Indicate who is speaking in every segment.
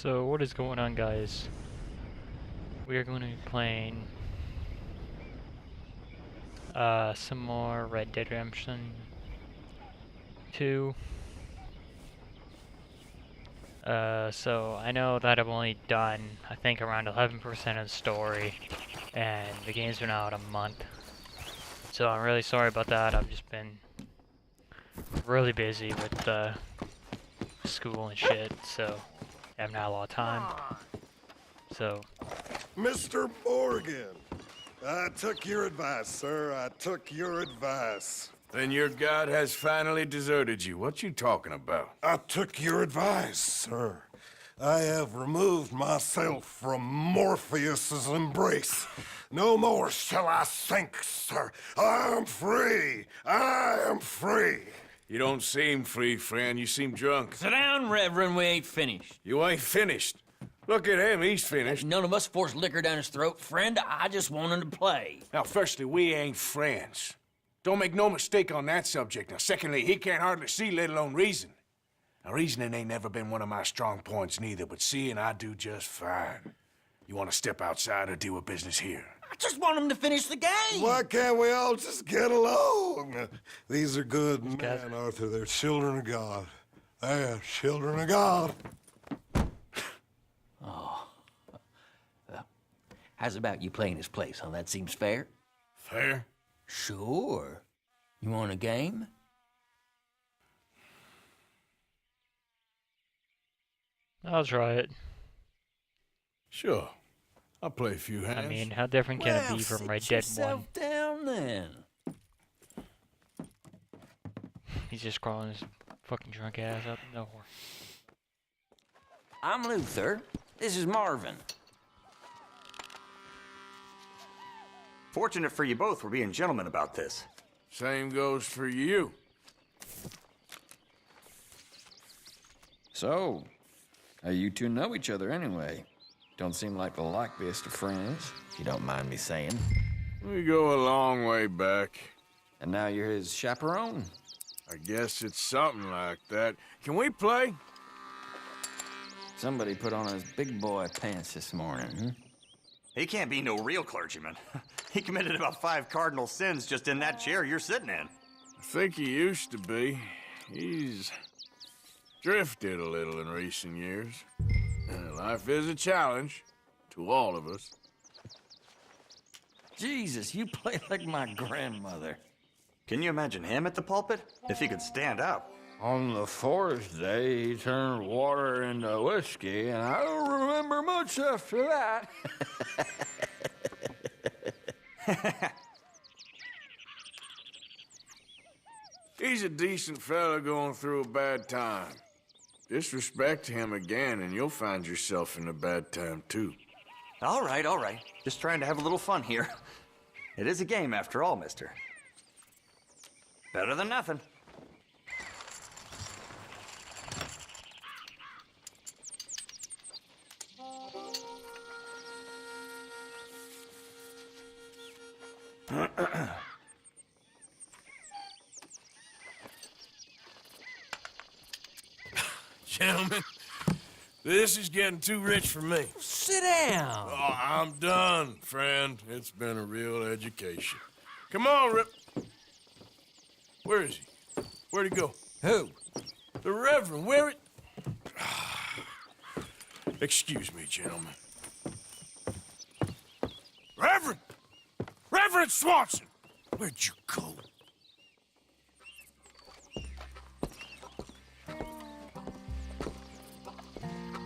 Speaker 1: So what is going on, guys? We are going to be playing some more Red Dead Redemption 2. So I know that I've only done, I think, around 11% of the story, and the game's been out a month. So I'm really sorry about that. I've just been really busy with school and shit, so I haven't had a lot of time. So,
Speaker 2: Mr. Morgan, I took your advice, sir. I took your advice.
Speaker 3: Then your god has finally deserted you. What you talking about?
Speaker 2: I took your advice, sir. I have removed myself from Morpheus's embrace. No more shall I sink, sir. I am free. I am free.
Speaker 3: You don't seem free, friend. You seem drunk.
Speaker 4: Sit down, Reverend. We ain't finished.
Speaker 3: You ain't finished. Look at him. He's finished.
Speaker 4: None of us forced liquor down his throat, friend. I just want him to play.
Speaker 3: Now, firstly, we ain't friends. Don't make no mistake on that subject. Now, secondly, he can't hardly see, let alone reason. Now, reasoning ain't never been one of my strong points neither, but seeing I do just fine. You want to step outside or deal with business here?
Speaker 4: I just want him to finish the game.
Speaker 2: Why can't we all just get along? These are good men, Arthur. They're children of God. They're children of God.
Speaker 4: How's about you playing his place, huh? That seems fair?
Speaker 3: Fair?
Speaker 4: Sure. You want a game?
Speaker 1: I'll try it.
Speaker 3: Sure. I'll play a few hands.
Speaker 1: I mean, how different can it be from Red Dead 1?
Speaker 4: Down then.
Speaker 1: He's just crawling his fucking drunk ass up nowhere.
Speaker 4: I'm Luther. This is Marvin.
Speaker 5: Fortunate for you both, we're being gentlemen about this.
Speaker 3: Same goes for you.
Speaker 6: So, how you two know each other anyway? Don't seem like the likeliest of friends, if you don't mind me saying.
Speaker 3: We go a long way back.
Speaker 6: And now you're his chaperone?
Speaker 3: I guess it's something like that. Can we play?
Speaker 6: Somebody put on his big boy pants this morning,
Speaker 5: He can't be no real clergyman. He committed about 5 cardinal sins just in that chair you're sitting in.
Speaker 3: I think he used to be. He's drifted a little in recent years. Life is a challenge to all of us.
Speaker 6: Jesus, you play like my grandmother.
Speaker 5: Can you imagine him at the pulpit? If he could stand up.
Speaker 6: On the 4th day, he turned water into whiskey, and I don't remember much after that.
Speaker 3: He's a decent fella going through a bad time. Disrespect him again, and you'll find yourself in a bad time, too.
Speaker 5: All right, all right. Just trying to have a little fun here. It is a game after all, mister. Better than nothing.
Speaker 3: Gentlemen, this is getting too rich for me.
Speaker 4: Sit down.
Speaker 3: Oh, I'm done, friend. It's been a real education. Come on, Rip. Where is he? Where'd he go?
Speaker 4: Who?
Speaker 3: The Reverend, where it... Excuse me, gentlemen. Reverend! Reverend Swanson! Where'd you go?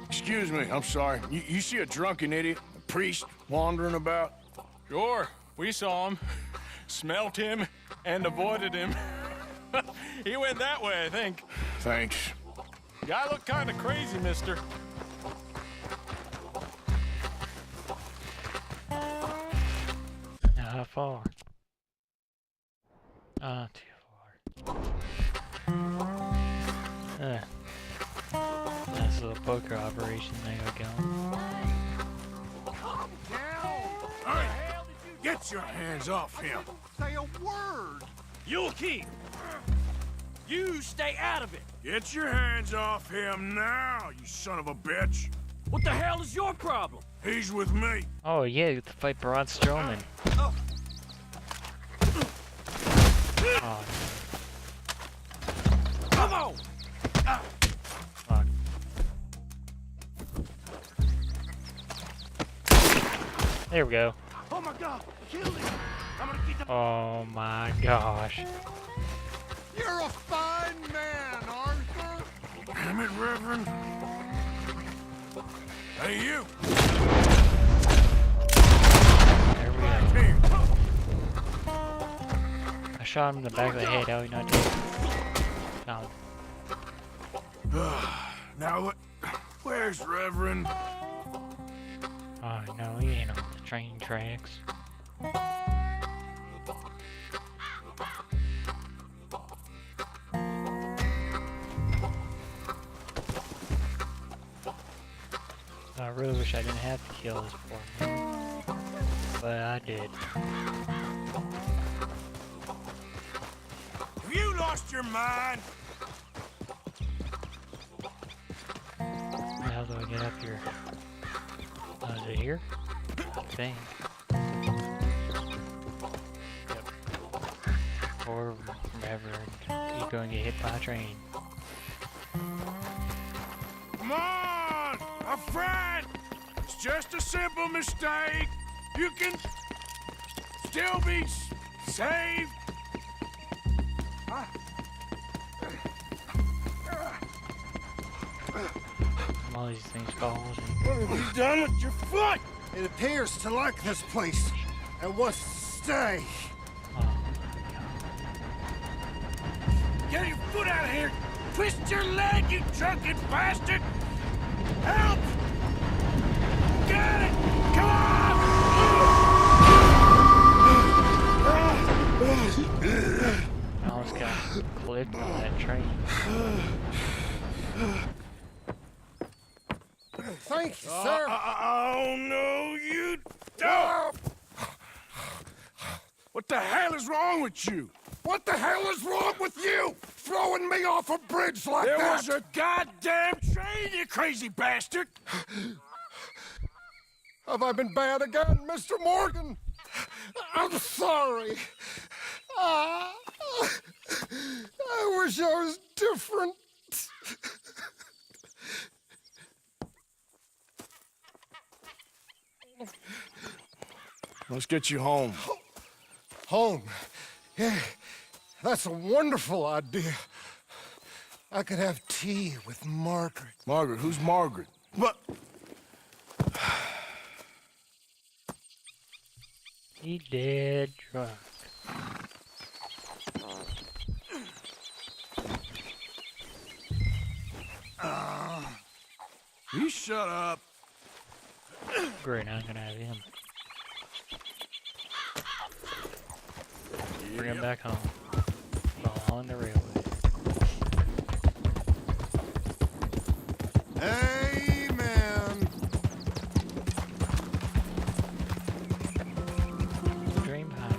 Speaker 3: Excuse me, I'm sorry. You see a drunken idiot, a priest, wandering about?
Speaker 7: Sure, we saw him, smelt him, and avoided him. He went that way, I think.
Speaker 3: Thanks.
Speaker 7: Guy looked kind of crazy, mister.
Speaker 1: Now, how far? Too far. Nice little poker operation they got going.
Speaker 3: Calm down! All right, get your hands off him.
Speaker 2: Say a word.
Speaker 7: You'll keep. You stay out of it.
Speaker 3: Get your hands off him now, you son of a bitch. What the hell is your problem? He's with me.
Speaker 1: Oh yeah, you have to fight Braun Strowman. Oh,
Speaker 3: Come on!
Speaker 1: fuck. There we go.
Speaker 3: Oh my god! Kill him! I'm gonna get the...
Speaker 1: Oh my gosh.
Speaker 2: You're a fine man, Arthur.
Speaker 3: Damn it, Reverend. Hey, you!
Speaker 1: There we
Speaker 3: Back
Speaker 1: go.
Speaker 3: here!
Speaker 1: I shot him in the back of the head. How he not dead? No.
Speaker 3: Now what? Where's Reverend?
Speaker 1: Oh no, he ain't on the train tracks. I really wish I didn't have to kill this poor man, but I did.
Speaker 3: Have you lost your mind?
Speaker 1: How do I get up here? Is it here? I think. Yep. Or Reverend, he's going to get hit by a train.
Speaker 3: Come on! A friend! It's just a simple mistake. You can still be saved.
Speaker 1: All these things falls and
Speaker 3: What have you done with your foot?
Speaker 2: It appears to like this place and wants to stay.
Speaker 3: Get your foot out of here! Twist your leg, you drunken bastard! Help! Get it! Come on!
Speaker 1: I almost got clipped on that train.
Speaker 2: Thank you, sir.
Speaker 3: Oh, no, you don't! What the hell is wrong with you?
Speaker 2: What the hell is wrong with you? Throwing me off a bridge like
Speaker 3: There
Speaker 2: that?
Speaker 3: was a goddamn train, you crazy bastard!
Speaker 2: Have I been bad again, Mr. Morgan? I'm sorry. I wish I was different.
Speaker 3: Let's get you home.
Speaker 2: Home. Yeah, that's a wonderful idea. I could have tea with Margaret.
Speaker 3: Margaret, who's Margaret? What?
Speaker 1: He dead drunk.
Speaker 3: You shut up.
Speaker 1: Great, I'm gonna have him. Bring him back home. While on the railway.
Speaker 2: Amen.
Speaker 1: Dream high.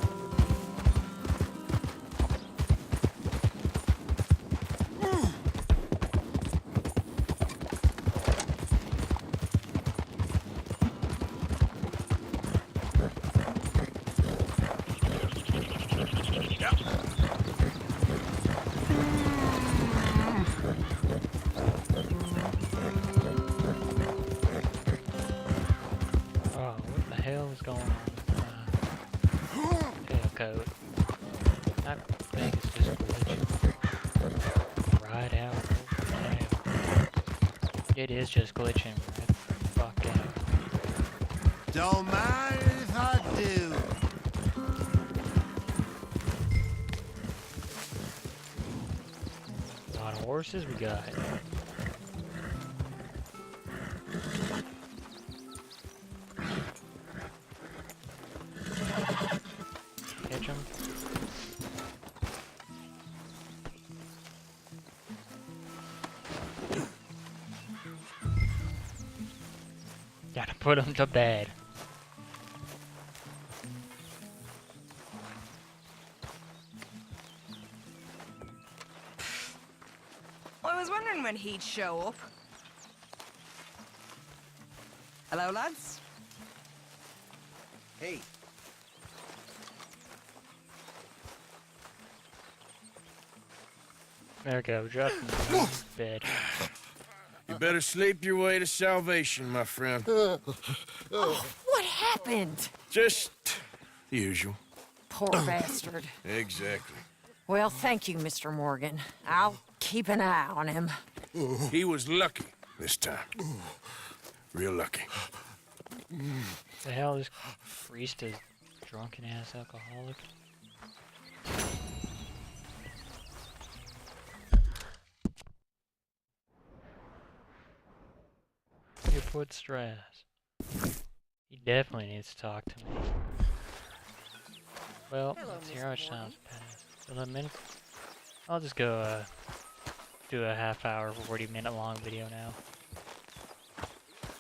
Speaker 1: Oh, what the hell is going on with my tailcoat? I think it's just glitching. Right out. Right out. It is just glitching. Right the fuck out.
Speaker 2: Don't mind if I do.
Speaker 1: A lot of horses we got. Catch 'em. Gotta put 'em to bed.
Speaker 8: I was wondering when he'd show up. Hello, lads.
Speaker 5: Hey,
Speaker 1: There we go, just in the bed.
Speaker 3: You better sleep your way to salvation, my friend.
Speaker 8: What happened?
Speaker 3: Just the usual.
Speaker 8: Poor bastard.
Speaker 3: Exactly.
Speaker 8: Well, thank you, Mr. Morgan. I'll keep an eye on him.
Speaker 3: He was lucky this time. Real lucky.
Speaker 1: The hell, this priest is drunken ass alcoholic. Your foot stress. He definitely needs to talk to me. Well, let's see how much time's passed. 11 minutes? I'll just go do a half-hour, 40-minute long video now.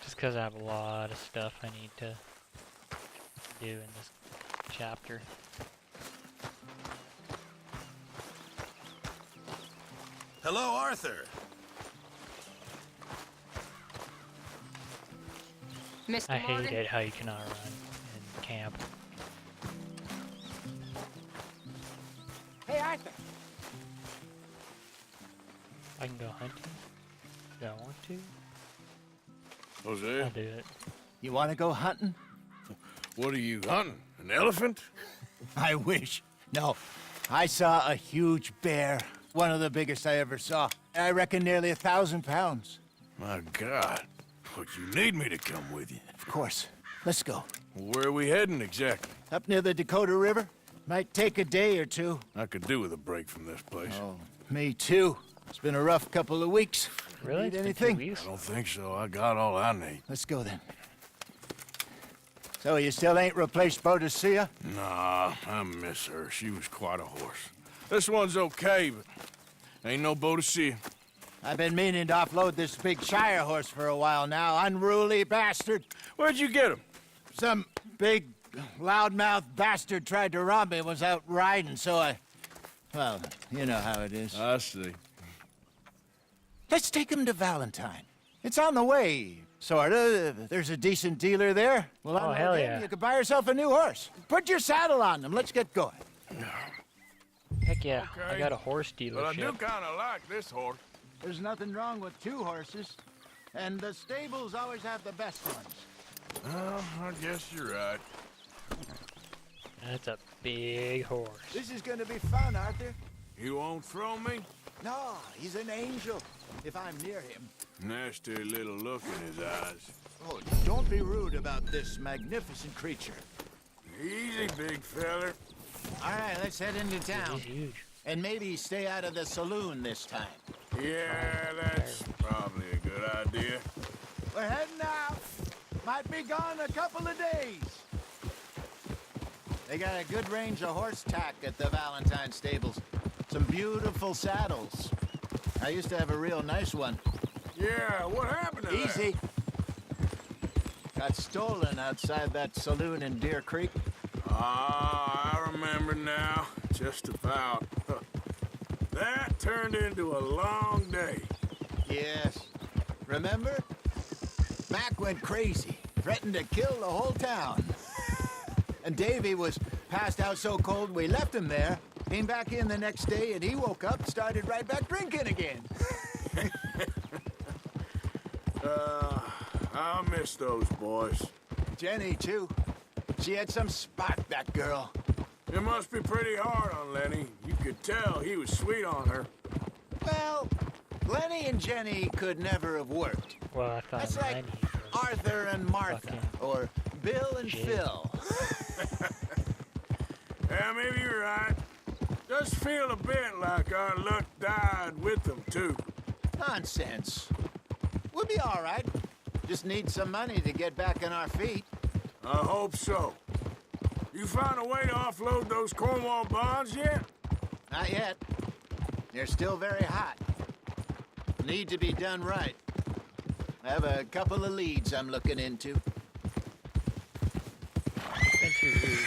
Speaker 1: Just because I have a lot of stuff I need to do in this chapter.
Speaker 3: Hello, Arthur.
Speaker 9: Mr.
Speaker 1: I hate
Speaker 9: Morgan?
Speaker 1: it how you cannot run in camp.
Speaker 8: Hey, Arthur.
Speaker 1: I can go hunting. Do I want to?
Speaker 3: Jose,
Speaker 1: I'll do it.
Speaker 10: You want to go hunting?
Speaker 3: what are you hunting? An elephant?
Speaker 10: I wish. No. I saw a huge bear. One of the biggest I ever saw. I reckon nearly 1,000 pounds.
Speaker 3: My God. But you need me to come with you.
Speaker 10: Of course. Let's go.
Speaker 3: Where are we heading exactly?
Speaker 10: Up near the Dakota River. Might take a day or two.
Speaker 3: I could do with a break from this place.
Speaker 10: Oh, me too. It's been a rough couple of weeks.
Speaker 1: Really?
Speaker 10: Need
Speaker 1: It's been 2
Speaker 10: anything?
Speaker 1: weeks?
Speaker 3: I don't think so. I got all I need.
Speaker 10: Let's go then. So you still ain't replaced Boadicea?
Speaker 3: Nah, I miss her. She was quite a horse. This one's okay, but ain't no Boadicea.
Speaker 10: I've been meaning to offload this big Shire horse for a while now. Unruly bastard.
Speaker 3: Where'd you get him?
Speaker 10: Some big, loudmouth bastard tried to rob me and was out riding, so I... Well, you know how it is.
Speaker 3: I see.
Speaker 10: Let's take him to Valentine. It's on the way, sorta. There's a decent dealer there. Well,
Speaker 1: Oh, hell yeah.
Speaker 10: You could buy yourself a new horse. Put your saddle on them. Let's get going.
Speaker 1: Heck yeah, I
Speaker 3: Okay.
Speaker 1: got a horse
Speaker 3: But I do
Speaker 1: dealership.
Speaker 3: kind of like this horse.
Speaker 10: There's nothing wrong with 2 horses. And the stables always have the best ones.
Speaker 3: Well, I guess you're right.
Speaker 1: That's a big horse.
Speaker 10: This is gonna be fun, Arthur.
Speaker 3: You won't throw me?
Speaker 10: No, he's an angel. If I'm near him.
Speaker 3: Nasty little look in his eyes.
Speaker 10: Oh, don't be rude about this magnificent creature.
Speaker 3: Easy, big feller.
Speaker 10: All right, let's head into town.
Speaker 1: He's huge.
Speaker 10: And maybe stay out of the saloon this time.
Speaker 3: Yeah, that's probably a good idea.
Speaker 10: We're heading out. Might be gone a couple of days. They got a good range of horse tack at the Valentine stables. Some beautiful saddles. I used to have a real nice one.
Speaker 3: Yeah, what happened to that?
Speaker 10: Easy. Got stolen outside that saloon in Deer Creek.
Speaker 3: Ah, I remember now. Just about. That turned into a long day.
Speaker 10: Yes. Remember? Mac went crazy, threatened to kill the whole town. And Davy was passed out so cold we left him there. Came back in the next day and he woke up and started right back drinking again.
Speaker 3: I miss those boys.
Speaker 10: Jenny, too. She had some spark, that girl.
Speaker 3: It must be pretty hard on Lenny. You could tell he was sweet on her.
Speaker 10: Well, Lenny and Jenny could never have worked.
Speaker 1: Well, I thought
Speaker 10: That's like
Speaker 1: Lenny was
Speaker 10: Arthur and Martha,
Speaker 1: fucking
Speaker 10: or Bill and
Speaker 1: Jake.
Speaker 10: Phil.
Speaker 3: Yeah, maybe you're right. Does feel a bit like our luck died with them, too.
Speaker 10: Nonsense. We'll be all right. Just need some money to get back on our feet.
Speaker 3: I hope so. You found a way to offload those Cornwall bonds yet?
Speaker 10: Not yet. They're still very hot. Need to be done right. I have a couple of leads I'm looking into.
Speaker 1: been 2 weeks.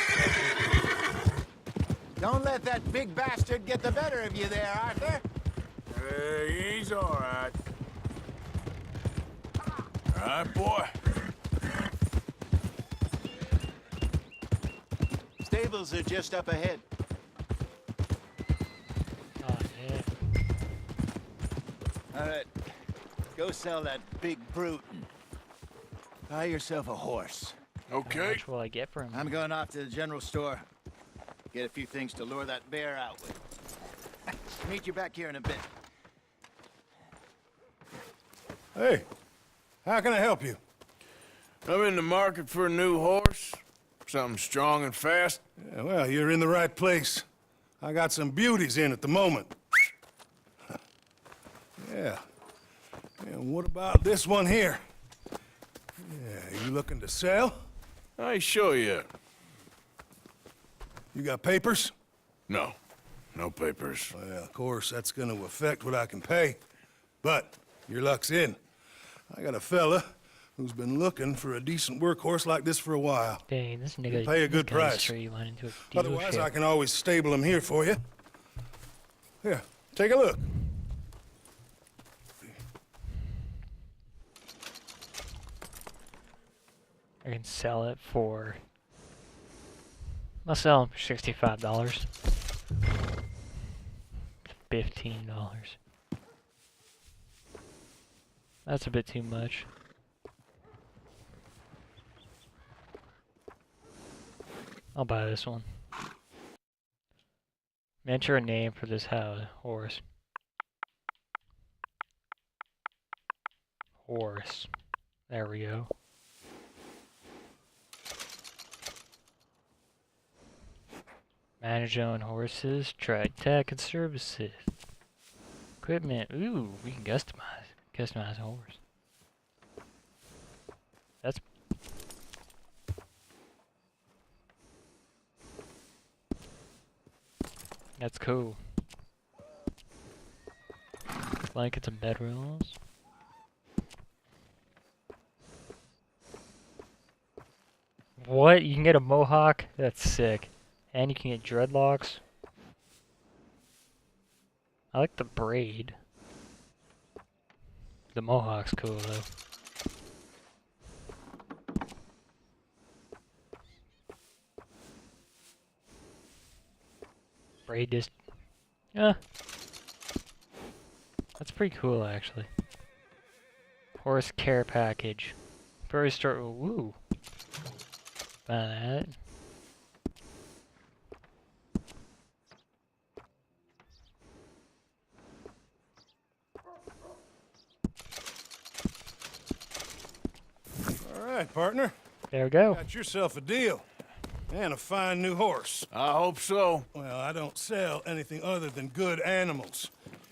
Speaker 10: Don't let that big bastard get the better of you there, Arthur.
Speaker 3: He's all right. All right, boy.
Speaker 10: stables are just up ahead.
Speaker 1: Oh, yeah.
Speaker 10: All right, go sell that big brute and buy yourself a horse.
Speaker 1: How
Speaker 3: Okay.
Speaker 1: much will I get for him?
Speaker 10: I'm going off to the general store. Get a few things to lure that bear out with. Meet you back here in a bit.
Speaker 3: Hey, how can I help you? I'm in the market for a new horse. Something strong and fast.
Speaker 9: Yeah, well, you're in the right place. I got some beauties in at the moment. Yeah. And what about this one here? Yeah, you looking to sell?
Speaker 3: I sure you.
Speaker 9: You got papers?
Speaker 3: No. No papers.
Speaker 9: Well, of course, that's gonna affect what I can pay. But your luck's in. I got a fella who's been looking for a decent workhorse like this for a while.
Speaker 1: Dang, this nigga.
Speaker 9: Pay a good
Speaker 1: this guy's
Speaker 9: price.
Speaker 1: straight went into a
Speaker 9: Otherwise,
Speaker 1: dealership.
Speaker 9: I can always stable him here for you. Here, take a look.
Speaker 1: I can sell it for. I'll sell him for $65. $15. That's a bit too much. I'll buy this one. Enter a name for this horse. Horse. There we go. Manage own horses, track tech and services. Equipment. Ooh, we can customize a horse. That's cool. Blankets and bedrolls. What? You can get a mohawk? That's sick. And you can get dreadlocks. I like the braid. The mohawk's cool though. Braid just... yeah. That's pretty cool actually. Horse care package. Very start... woo. Buy that.
Speaker 9: All right, partner.
Speaker 1: There we go.
Speaker 9: Got yourself a deal. And a fine new horse.
Speaker 3: I hope so.
Speaker 9: Well, I don't sell anything other than good animals.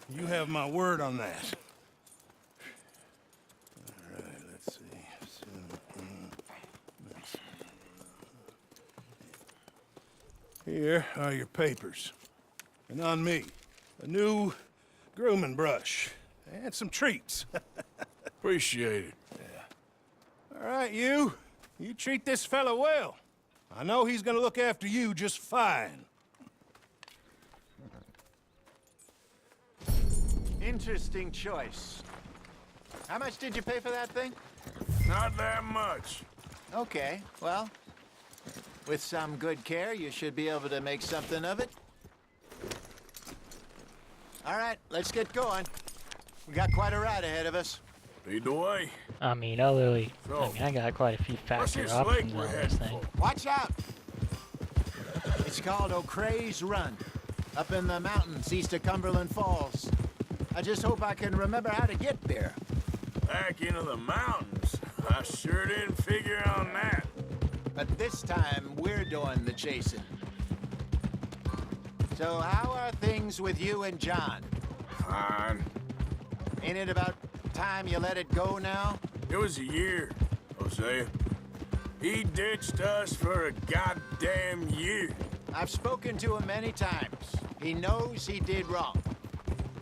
Speaker 9: You have my word on that. All right, let's see. Here are your papers. And on me, a new grooming brush. And some treats.
Speaker 3: Appreciate it.
Speaker 9: All right, you. You treat this fella well. I know he's gonna look after you just fine.
Speaker 10: Interesting choice. How much did you pay for that thing?
Speaker 3: Not that much.
Speaker 10: Okay, well, with some good care, you should be able to make something of it. All right, let's get going. We got quite a ride ahead of us.
Speaker 3: Lead the way.
Speaker 1: I mean, I literally...
Speaker 3: So,
Speaker 1: I mean, I got quite a few
Speaker 3: What's
Speaker 1: factory
Speaker 3: this
Speaker 1: options
Speaker 3: lake we're
Speaker 1: on this
Speaker 3: heading
Speaker 1: thing.
Speaker 3: for?
Speaker 10: Watch out! It's called O'Creagh's Run, up in the mountains east of Cumberland Falls. I just hope I can remember how to get there.
Speaker 3: Back into the mountains. I sure didn't figure on that.
Speaker 10: But this time, we're doing the chasing. So how are things with you and John?
Speaker 3: Fine.
Speaker 10: Ain't it about time you let it go now?
Speaker 3: It was a year, Hosea. He ditched us for a goddamn year.
Speaker 10: I've spoken to him many times. He knows he did wrong.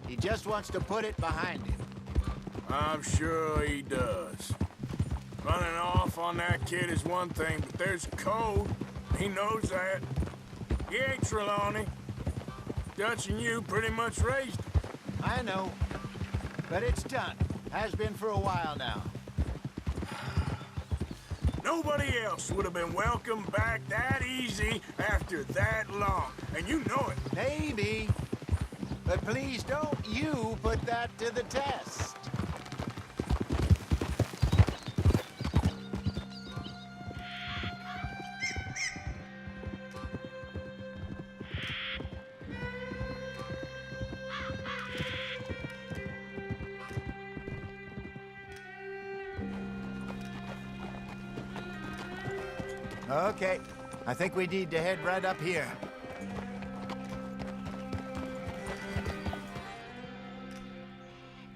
Speaker 10: He just wants to put it behind him.
Speaker 3: I'm sure he does. Running off on that kid is one thing, but there's code. He knows that. He ain't Trelawney. Dutch and you pretty much raised him.
Speaker 10: I know. But it's done. Has been for a while now.
Speaker 3: Nobody else would have been welcomed back that easy after that long. And you know it.
Speaker 10: Maybe. But please don't you put that to the test. Okay, I think we need to head right up here.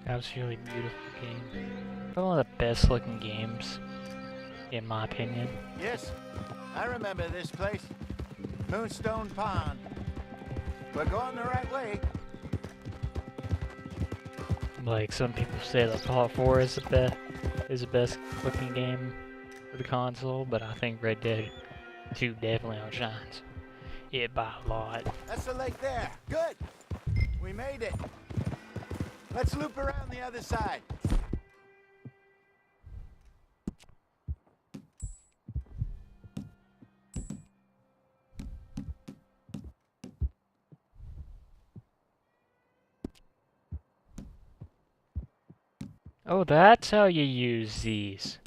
Speaker 1: Absolutely beautiful game. Probably one of the best looking games, in my opinion.
Speaker 10: Yes, I remember this place. Moonstone Pond. We're going the right way.
Speaker 1: Like some people say that Fallout 4 is the best looking game for the console, but I think Red Dead 2 definitely outshines it by a lot.
Speaker 10: That's the lake there. Good. We made it. Let's loop around the other side.
Speaker 1: Oh, that's how you use these.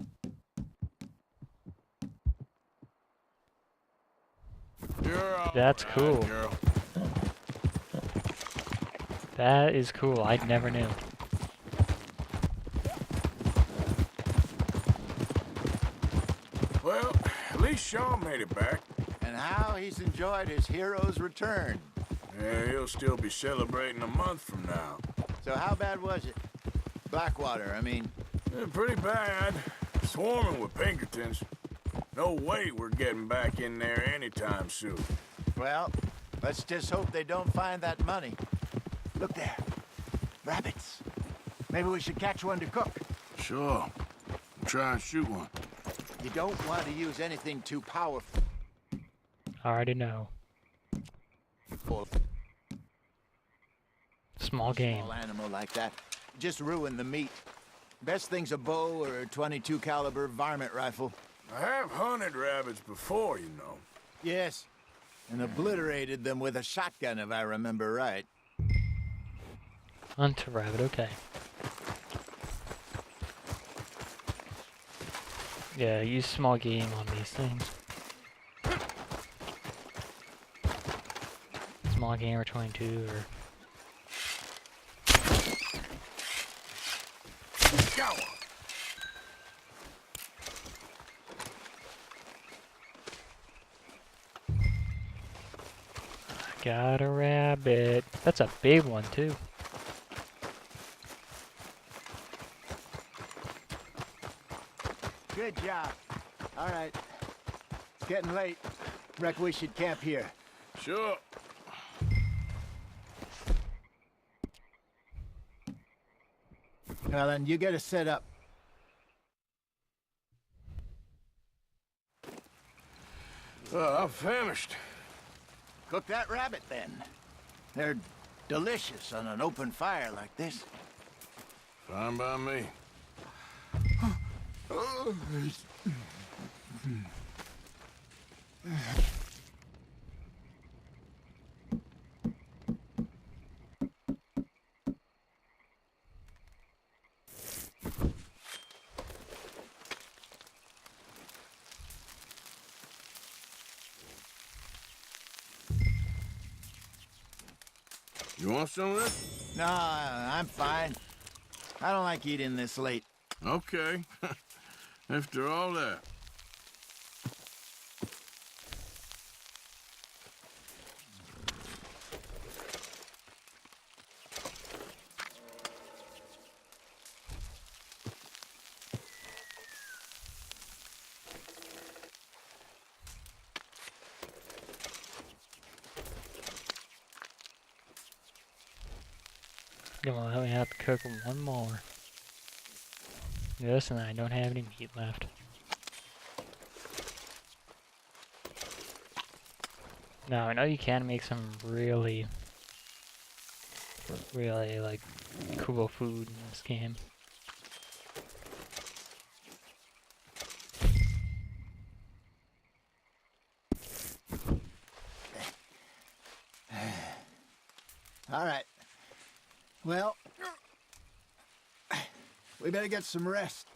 Speaker 1: That's cool.
Speaker 3: Girl.
Speaker 1: That is cool. I never knew.
Speaker 3: Well, at least Sean made it back.
Speaker 10: And how he's enjoyed his hero's return.
Speaker 3: Yeah, he'll still be celebrating a month from now.
Speaker 10: So how bad was it? Blackwater, I mean.
Speaker 3: Pretty bad. Swarming with Pinkertons. No way we're getting back in there anytime soon.
Speaker 10: Well, let's just hope they don't find that money. Look there. Rabbits. Maybe we should catch one to cook.
Speaker 3: Sure. Try and shoot one.
Speaker 10: You don't want to use anything too powerful.
Speaker 1: I already know. Small game.
Speaker 10: Small animal like that. Just ruin the meat. Best thing's a bow or a .22 caliber varmint rifle.
Speaker 3: I have hunted rabbits before, you know.
Speaker 10: Yes. And obliterated them with a shotgun, if I remember right.
Speaker 1: Hunt a rabbit, okay. Yeah, use small game on these things. Small game or 22 or...
Speaker 3: Go!
Speaker 1: Got a rabbit. That's a big one too.
Speaker 10: Good job. All right. It's getting late. Reckon we should camp here.
Speaker 3: Sure.
Speaker 10: Well, then you get us set up.
Speaker 3: I'm famished.
Speaker 10: Cook that rabbit, then. They're delicious on an open fire like this.
Speaker 3: Fine by me. You want some of this?
Speaker 10: No, I'm fine. I don't like eating this late.
Speaker 3: Okay. After all that.
Speaker 1: Come on, let me have to cook one more. Yes, and I don't have any meat left. Now, I know you can make some really like cool food in this game.
Speaker 10: Well, we better get some rest.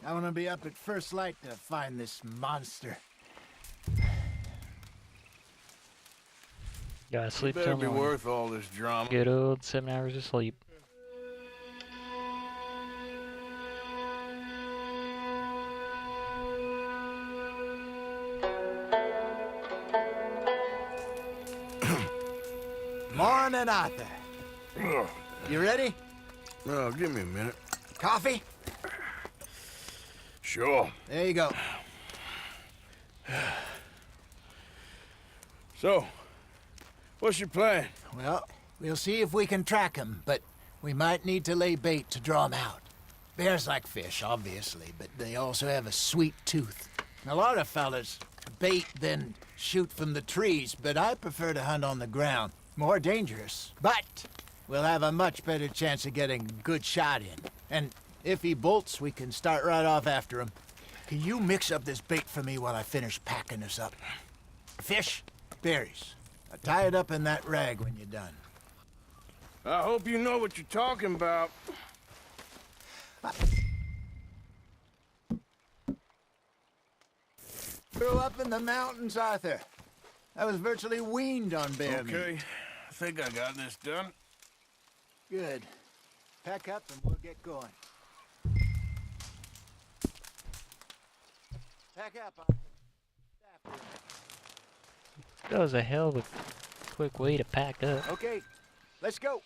Speaker 10: I want to be up at first light to find this monster.
Speaker 1: Gotta sleep
Speaker 3: Better
Speaker 1: till
Speaker 3: be
Speaker 1: morning.
Speaker 3: worth all this drama.
Speaker 1: Good old 7 hours of sleep.
Speaker 10: Morning, Arthur. You ready?
Speaker 3: Well, give me a minute.
Speaker 10: Coffee?
Speaker 3: Sure.
Speaker 10: There you go.
Speaker 3: So, what's your plan?
Speaker 10: Well, we'll see if we can track him, but we might need to lay bait to draw him out. Bears like fish, obviously, but they also have a sweet tooth. A lot of fellas bait, then shoot from the trees, but I prefer to hunt on the ground. More dangerous, but we'll have a much better chance of getting a good shot in. And if he bolts, we can start right off after him. Can you mix up this bait for me while I finish packing this up? Fish, berries. Now tie it up in that rag when you're done.
Speaker 3: I hope you know what you're talking about.
Speaker 10: Grew up in the mountains, Arthur. I was virtually weaned on bear meat.
Speaker 3: Okay, I think I got this done.
Speaker 10: Good. Pack up and we'll get going. Pack up, Arthur. After me.
Speaker 1: That was a hell of a quick way to pack up.
Speaker 10: Okay, let's go.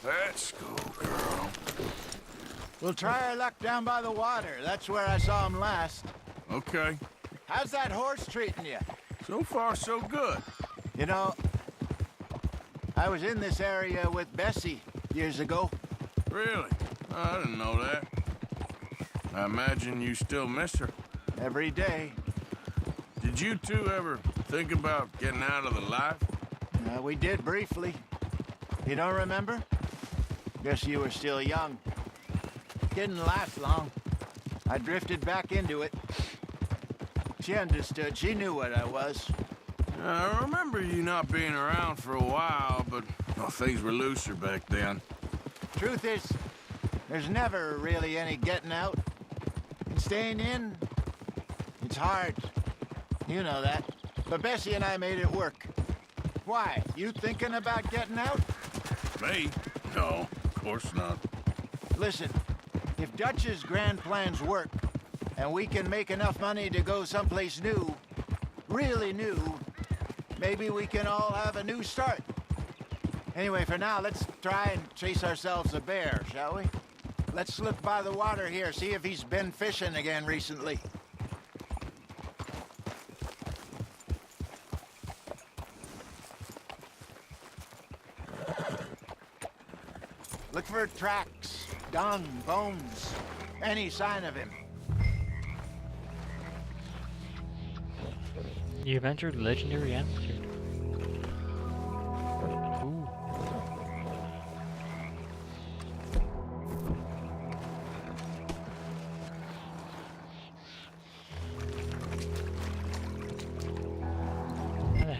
Speaker 3: Let's go, girl.
Speaker 10: We'll try our luck down by the water. That's where I saw him last.
Speaker 3: Okay.
Speaker 10: How's that horse treating you?
Speaker 3: So far, so good.
Speaker 10: You know, I was in this area with Bessie years ago.
Speaker 3: Really? I didn't know that. I imagine you still miss her.
Speaker 10: Every day.
Speaker 3: Did you two ever think about getting out of the life?
Speaker 10: We did briefly. You don't remember? Guess you were still young. Didn't last long. I drifted back into it. She understood. She knew what I was.
Speaker 3: I remember you not being around for a while, but well, things were looser back then.
Speaker 10: Truth is, there's never really any getting out. And staying in, it's hard. You know that. But Bessie and I made it work. Why? You thinking about getting out?
Speaker 3: Me? No, of course not.
Speaker 10: Listen, if Dutch's grand plans work, and we can make enough money to go someplace new, really new, maybe we can all have a new start. Anyway, for now, let's try and chase ourselves a bear, shall we? Let's look by the water here, see if he's been fishing again recently. Look for tracks, dung, bones, any sign of him.
Speaker 1: You've entered legendary atmosphere. Ooh. Ah.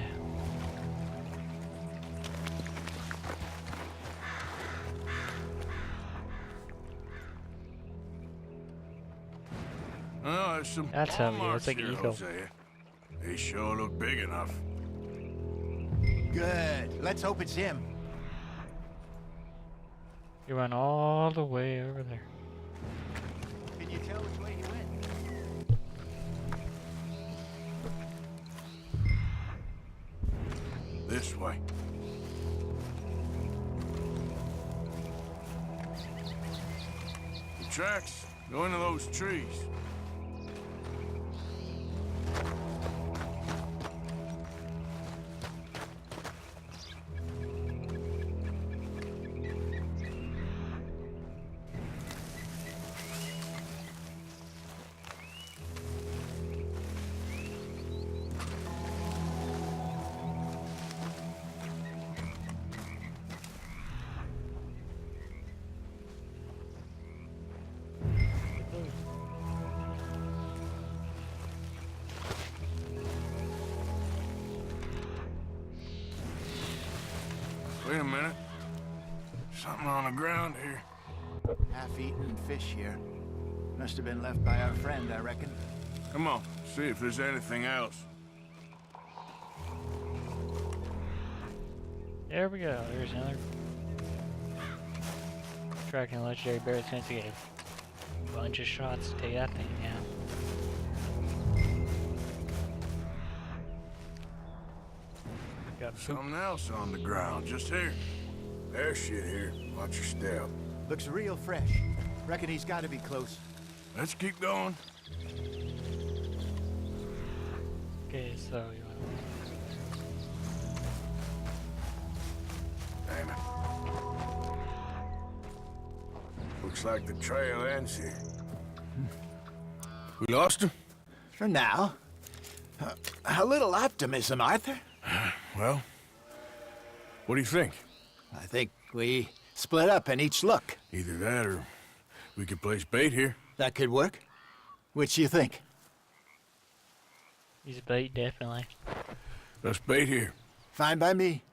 Speaker 3: Oh, there's some
Speaker 1: That's heavy.
Speaker 3: paw
Speaker 1: That's like
Speaker 3: marks here,
Speaker 1: eagle.
Speaker 3: Hosea. They sure look big enough.
Speaker 10: Good. Let's hope it's him.
Speaker 1: You went all the way over there.
Speaker 10: Can you tell which way he went?
Speaker 3: This way. The tracks go into those trees. Wait a minute. Something on the ground here.
Speaker 10: Half-eaten fish here. Must have been left by our friend, I reckon.
Speaker 3: Come on, see if there's anything else.
Speaker 1: There we go. There's another. Tracking a legendary bear. It's going to get a bunch of shots to take that thing down. Got
Speaker 3: Something else on the ground, just here. There's shit here. Watch your step.
Speaker 10: Looks real fresh. Reckon he's got to be close.
Speaker 3: Let's keep going.
Speaker 1: Okay, so you want
Speaker 3: Damn it. Looks like the trail ends here. We lost him?
Speaker 10: For now. A little optimism, Arthur.
Speaker 3: Well, what do you think?
Speaker 10: I think we split up and each look.
Speaker 3: Either that or we could place bait here.
Speaker 10: That could work. Which you think?
Speaker 1: He's bait, definitely.
Speaker 3: Let's bait here.
Speaker 10: Fine by me.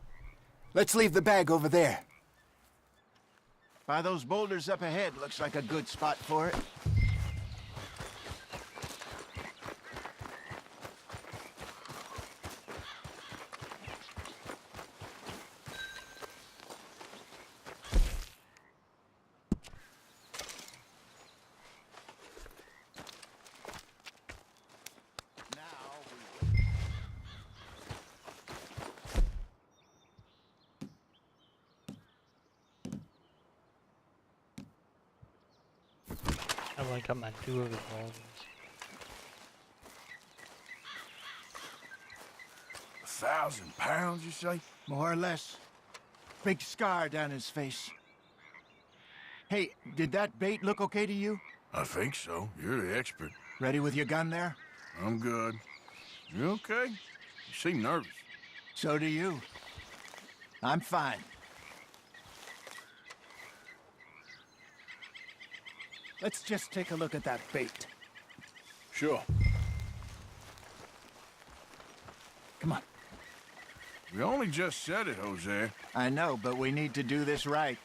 Speaker 10: Let's leave the bag over there. By those boulders up ahead, looks like a good spot for it.
Speaker 1: I've only got my 2 of the boulders.
Speaker 3: 1,000 pounds, you say?
Speaker 10: More or less. Big scar down his face. Hey, did that bait look okay to you?
Speaker 3: I think so. You're the expert.
Speaker 10: Ready with your gun there?
Speaker 3: I'm good. You okay? You seem nervous.
Speaker 10: So do you. I'm fine. Let's just take a look at that bait.
Speaker 3: Sure.
Speaker 10: Come on.
Speaker 3: We only just said it, Jose.
Speaker 10: I know, but we need to do this right.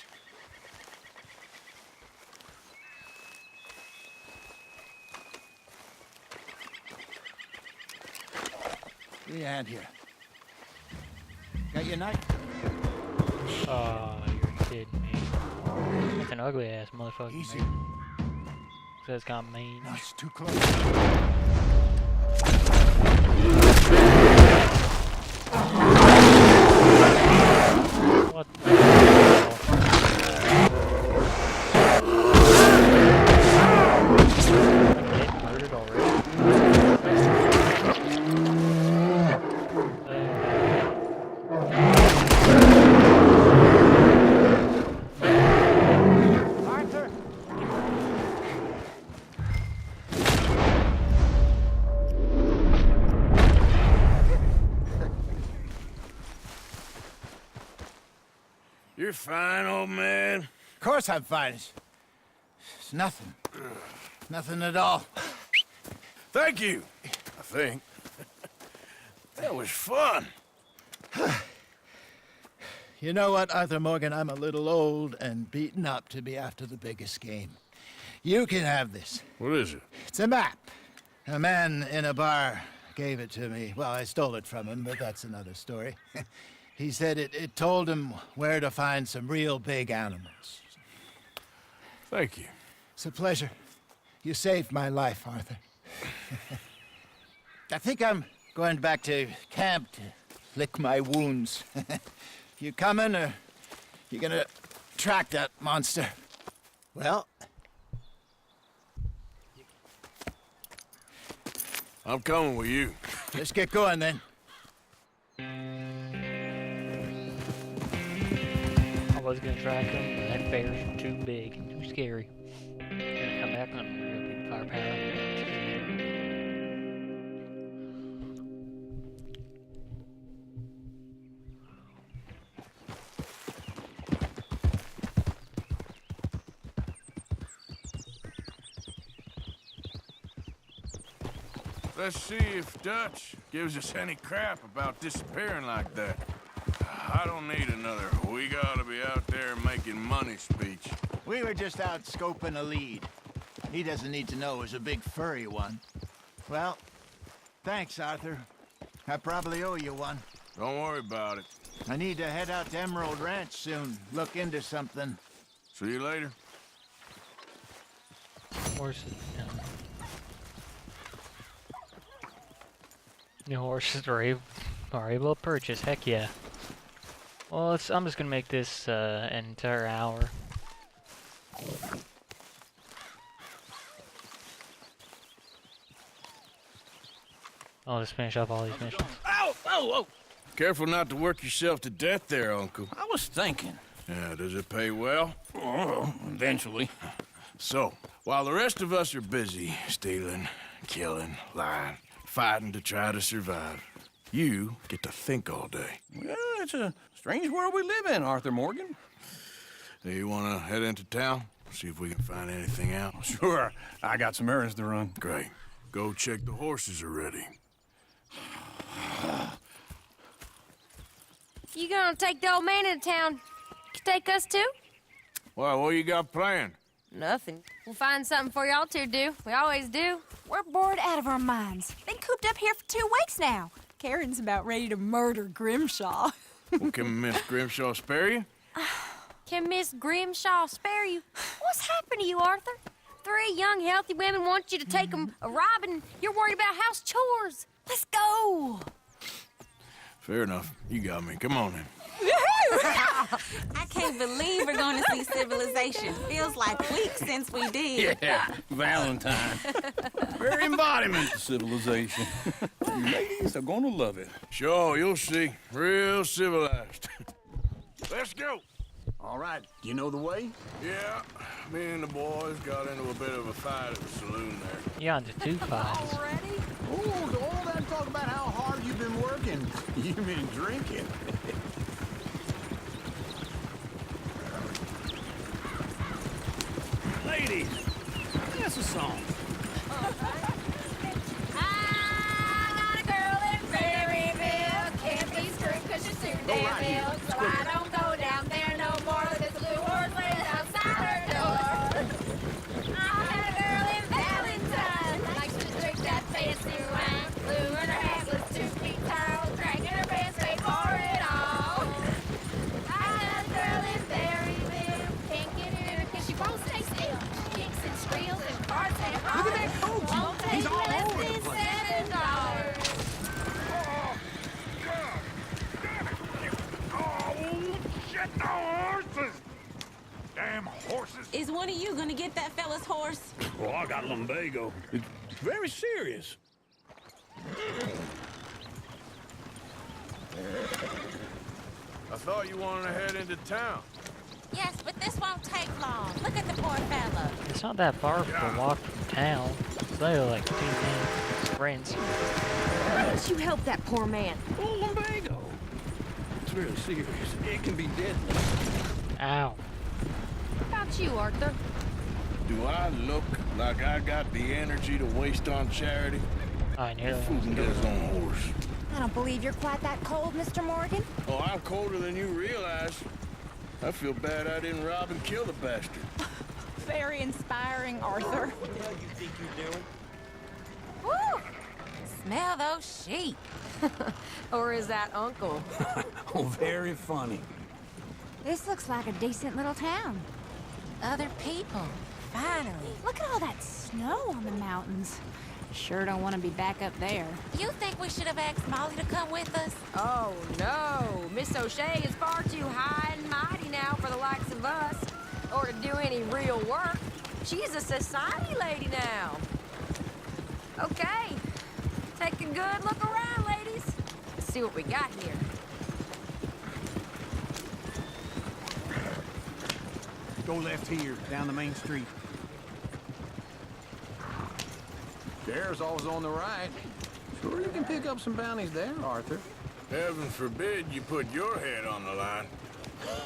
Speaker 10: Give me a hand here. Got your knife?
Speaker 1: Oh, you're kidding me. That's an ugly ass motherfucker.
Speaker 10: Easy.
Speaker 1: Says it's got mean.
Speaker 10: No, it's too close.
Speaker 1: What the hell? I'm getting murdered already.
Speaker 10: Arthur!
Speaker 3: You're fine, old man.
Speaker 10: Of course I'm fine. It's nothing. Nothing at all.
Speaker 3: Thank you, I think. That was fun.
Speaker 10: You know what, Arthur Morgan? I'm a little old and beaten up to be after the biggest game. You can have this.
Speaker 3: What is it?
Speaker 10: It's a map. A man in a bar gave it to me. Well, I stole it from him, but that's another story. He said it told him where to find some real big animals.
Speaker 3: Thank you.
Speaker 10: It's a pleasure. You saved my life, Arthur. I think I'm going back to camp to lick my wounds. You coming, or you gonna track that monster? Well,
Speaker 3: I'm coming with you.
Speaker 10: let's get going then.
Speaker 1: I was gonna track him, but that bear's too big and too scary. Gonna come back on real big firepower.
Speaker 3: Let's see if Dutch gives us any crap about disappearing like that. I I don't need another. We gotta be out there making money speech.
Speaker 10: We were just out scoping a lead. He doesn't need to know it was a big furry one. Well, thanks, Arthur. I probably owe you one.
Speaker 3: Don't worry about it.
Speaker 10: I need to head out to Emerald Ranch soon. Look into something.
Speaker 3: See you later.
Speaker 1: Horses. No. New horses are able to purchase. Heck yeah. Well, I'm just gonna make this an entire hour. I'll just finish up all these missions.
Speaker 6: Ow! Oh, oh!
Speaker 3: Careful not to work yourself to death there, Uncle.
Speaker 6: I was thinking.
Speaker 3: Yeah, does it pay well?
Speaker 6: Oh, eventually.
Speaker 3: So, while the rest of us are busy stealing, killing, lying, fighting to try to survive, you get to think all day.
Speaker 6: Well, it's a strange world we live in, Arthur Morgan.
Speaker 3: Do you want to head into town? See if we can find anything out?
Speaker 6: Sure. I got some errands to run.
Speaker 3: Great. Go check the horses are ready.
Speaker 11: You gonna take the old man into town? Take us too?
Speaker 3: Well, what you got planned?
Speaker 11: Nothing. We'll find something for y'all to do. We always do.
Speaker 8: We're bored out of our minds. Been cooped up here for 2 weeks now. Karen's about ready to murder Grimshaw.
Speaker 3: Well, can Miss Grimshaw spare you?
Speaker 11: Can Miss Grimshaw spare you? What's happened to you, Arthur? 3 young, healthy women want you to take them a robbing. You're worried about house chores. Let's go.
Speaker 3: Fair enough. You got me. Come on then.
Speaker 12: I can't believe we're going to see civilization. Feels like weeks since we did.
Speaker 6: Yeah, Valentine. Very embodiment of civilization. You ladies are gonna love it.
Speaker 3: Sure, you'll see. Real civilized. Let's go.
Speaker 6: All right, you know the way?
Speaker 3: Yeah, me and the boys got into a bit of a fight at the saloon there.
Speaker 1: Yeah, into 2 fights.
Speaker 10: Already? Oh, so all that talk about how hard you've been working.
Speaker 6: You've been drinking. Ladies, that's a song.
Speaker 11: I got a girl in Prairieville. Can't be screwed 'cause she's too damn ill. So I don't go down there no more. This blue horse lays outside her door. I had a girl in Valentine. Likes to drink that fancy wine. Blue and her hat was 2 feet tall. Dragging her pants straight for it all. I got a girl in Berryville. Can't get her 'cause she won't stay still. Kicks and squeals and farts and hollers.
Speaker 10: Look at that coach.
Speaker 11: Won't take
Speaker 10: He's all
Speaker 11: less
Speaker 10: over the
Speaker 11: than
Speaker 10: place.
Speaker 11: $7.
Speaker 2: Oh, shit, the horses! Damn horses!
Speaker 12: Is one of you going to get that fella's horse?
Speaker 6: Oh, I got lumbago. It's very serious.
Speaker 3: I thought you wanted to head into town.
Speaker 12: Yes, but this won't take long. Look at the poor fella.
Speaker 1: It's not that far to walk from town. It's literally like 2 minutes sprints.
Speaker 8: Why don't you help that poor man?
Speaker 6: Oh, lumbago. It's really serious. It can be deadly.
Speaker 1: Ow.
Speaker 11: What about you, Arthur?
Speaker 3: Do I look like I got the energy to waste on charity?
Speaker 1: I nearly
Speaker 3: Fool can get his own horse.
Speaker 8: I don't believe you're quite that cold, Mr. Morgan.
Speaker 3: Oh, I'm colder than you realize. I feel bad I didn't rob and kill the bastard.
Speaker 12: Very inspiring, Arthur.
Speaker 10: What the hell you think you're doing?
Speaker 12: Woo! Smell those sheep.
Speaker 11: Or is that Uncle?
Speaker 6: Oh, very funny.
Speaker 8: This looks like a decent little town.
Speaker 12: Other people. Finally.
Speaker 8: Look at all that snow on the mountains. Sure don't want to be back up there.
Speaker 12: You think we should have asked Molly to come with us?
Speaker 11: Oh, no. Miss O'Shea is far too high and mighty now for the likes of us. Or to do any real work. She's a society lady now. Okay. Take a good look around, ladies. Let's see what we got here.
Speaker 10: Go left here, down the main street.
Speaker 6: Sheriff's always on the right. Sure you can pick up some bounties there, Arthur.
Speaker 3: Heaven forbid you put your head on the line.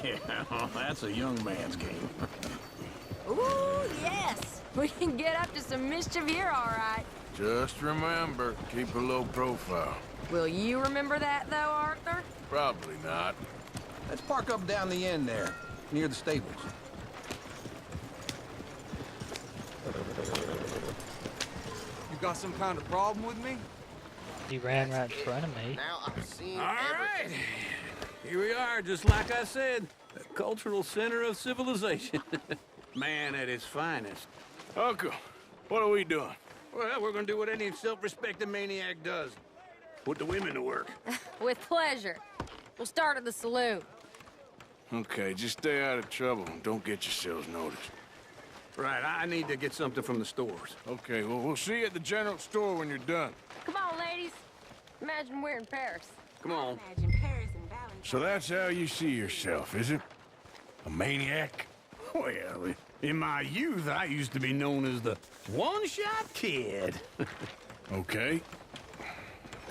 Speaker 6: Yeah, well, that's a young man's game.
Speaker 11: Ooh, yes. We can get up to some mischief here, all right.
Speaker 3: Just remember, keep a low profile.
Speaker 11: Will you remember that, though, Arthur?
Speaker 3: Probably not.
Speaker 13: Let's park up down the end there, near the stables.
Speaker 14: You got some kind of problem with me?
Speaker 1: He ran right in front of me.
Speaker 15: Now I've seen
Speaker 6: All right.
Speaker 15: everything.
Speaker 6: Here we are, just like I said. The cultural center of civilization. Man at its finest.
Speaker 3: Uncle, what are we doing?
Speaker 6: Well, we're gonna do what any self-respecting maniac does. Put the women to work.
Speaker 11: With pleasure. We'll start at the saloon.
Speaker 3: Okay, just stay out of trouble and don't get yourselves noticed.
Speaker 6: Right, I need to get something from the stores.
Speaker 3: Okay, well, we'll see you at the general store when you're done.
Speaker 11: Come on, ladies. Imagine we're in Paris.
Speaker 6: Come on.
Speaker 12: Imagine Paris and Valentine.
Speaker 3: So that's how you see yourself, is it? A maniac?
Speaker 6: Well, in my youth, I used to be known as the one-shot kid.
Speaker 3: Okay.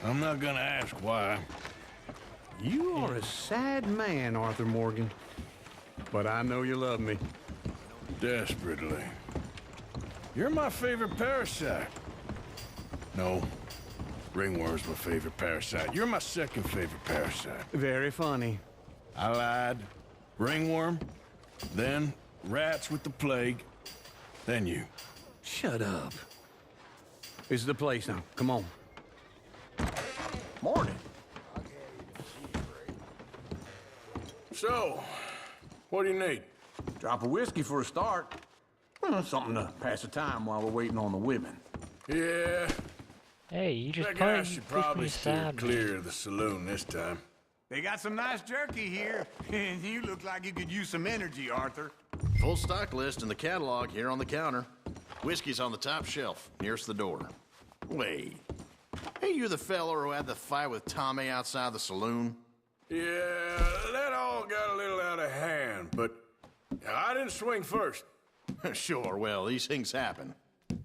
Speaker 3: I'm not gonna ask why.
Speaker 6: You are a sad man, Arthur Morgan. But I know you love me.
Speaker 3: Desperately. You're my favorite parasite. No. Ringworm's my favorite parasite. You're my second favorite parasite.
Speaker 6: Very funny.
Speaker 3: I lied. Ringworm, then rats with the plague, then you.
Speaker 6: Shut up. This is the place now. Come on.
Speaker 13: Morning.
Speaker 3: So, what do you need?
Speaker 13: Drop of whiskey for a start. Something to pass the time while we're waiting on the women.
Speaker 3: Yeah,
Speaker 1: Hey, you just
Speaker 3: that guy
Speaker 1: pushed
Speaker 3: should
Speaker 1: me
Speaker 3: probably steer
Speaker 1: aside, man.
Speaker 3: clear of the saloon this time.
Speaker 14: They got some nice jerky here, and you look like you could use some energy, Arthur.
Speaker 15: Full stock list in the catalog here on the counter. Whiskey's on the top shelf, nearest the door. Wait. Hey, you the fella who had the fight with Tommy outside the saloon?
Speaker 3: Yeah, that all got a little out of hand, but I didn't swing first.
Speaker 15: Sure, well, these things happen.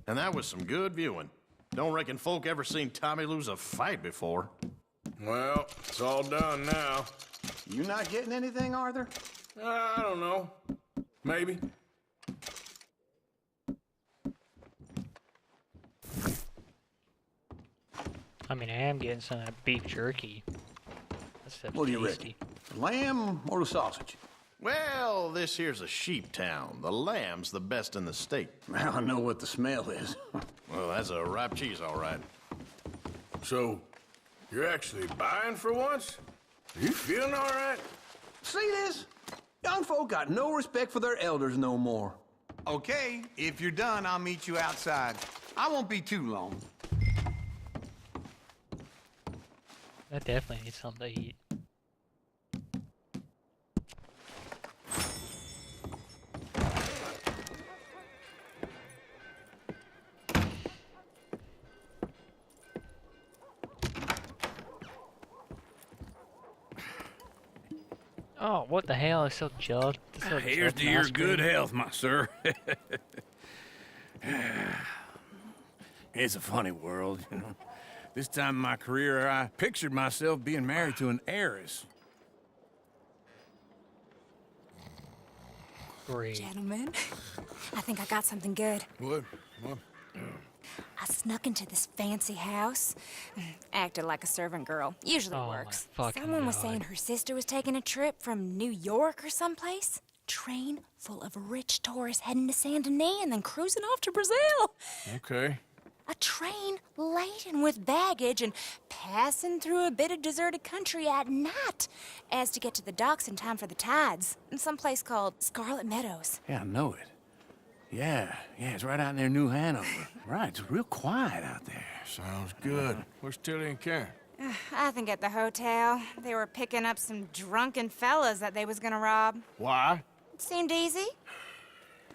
Speaker 15: And that was some good viewing. Don't reckon folk ever seen Tommy lose a fight before.
Speaker 3: Well, it's all done now.
Speaker 13: You not getting anything, Arthur?
Speaker 3: I don't know. Maybe.
Speaker 1: I mean, I am getting some of that beef jerky. That stuff's
Speaker 13: What do you
Speaker 1: tasty.
Speaker 13: reckon? The lamb or the sausage?
Speaker 15: Well, this here's a sheep town. The lamb's the best in the state.
Speaker 13: Now I know what the smell is.
Speaker 15: Well, that's a ripe cheese, all right.
Speaker 3: So, you're actually buying for once? You feeling all right?
Speaker 13: See this? Young folk got no respect for their elders no more.
Speaker 14: Okay, if you're done, I'll meet you outside. I won't be too long.
Speaker 1: I definitely need something to eat. Oh, what the hell? It's so judged.
Speaker 6: Here's to your good health, my sir. It's a funny world, you know. This time in my career, I pictured myself being married to an heiress.
Speaker 1: Great.
Speaker 8: Gentlemen, I think I got something good.
Speaker 3: What? What?
Speaker 8: I snuck into this fancy house, acted like a servant girl. Usually
Speaker 1: Oh, my
Speaker 8: works.
Speaker 1: fucking
Speaker 8: Someone was
Speaker 1: God.
Speaker 8: saying her sister was taking a trip from New York or someplace. Train full of rich tourists heading to Saint Denis and then cruising off to Brazil.
Speaker 3: Okay.
Speaker 8: A train laden with baggage and passing through a bit of deserted country at night as to get to the docks in time for the tides in some place called Scarlet Meadows.
Speaker 6: Yeah, I know it. Yeah, it's right out near New Hanover. Right, it's real quiet out there.
Speaker 3: Sounds good. Where's Tilly and Karen?
Speaker 8: I think at the hotel. They were picking up some drunken fellas that they was gonna rob.
Speaker 3: Why?
Speaker 8: It seemed easy.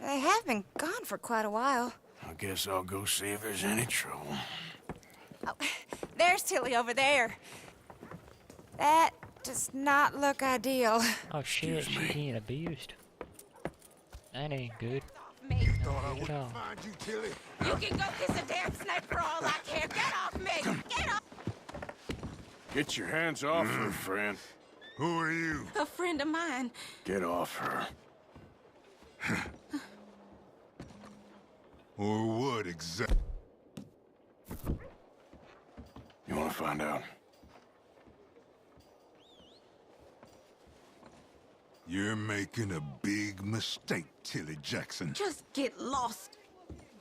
Speaker 8: They have been gone for quite a while.
Speaker 3: I guess I'll go see if there's any trouble.
Speaker 8: Oh, there's Tilly over there. That does not look ideal.
Speaker 1: Oh shit, she's being abused. That ain't good.
Speaker 11: Me.
Speaker 2: Thought I
Speaker 1: Get
Speaker 2: wouldn't
Speaker 1: off.
Speaker 2: find you, Tilly.
Speaker 11: You can go kiss a damn snake for all I care. Get off me! Get off!
Speaker 3: Get your hands off her, friend.
Speaker 2: Who are you?
Speaker 12: A friend of mine.
Speaker 3: Get off her.
Speaker 2: Or what exactly?
Speaker 3: You want to find out?
Speaker 16: You're making a big mistake, Tilly Jackson.
Speaker 12: Just get lost.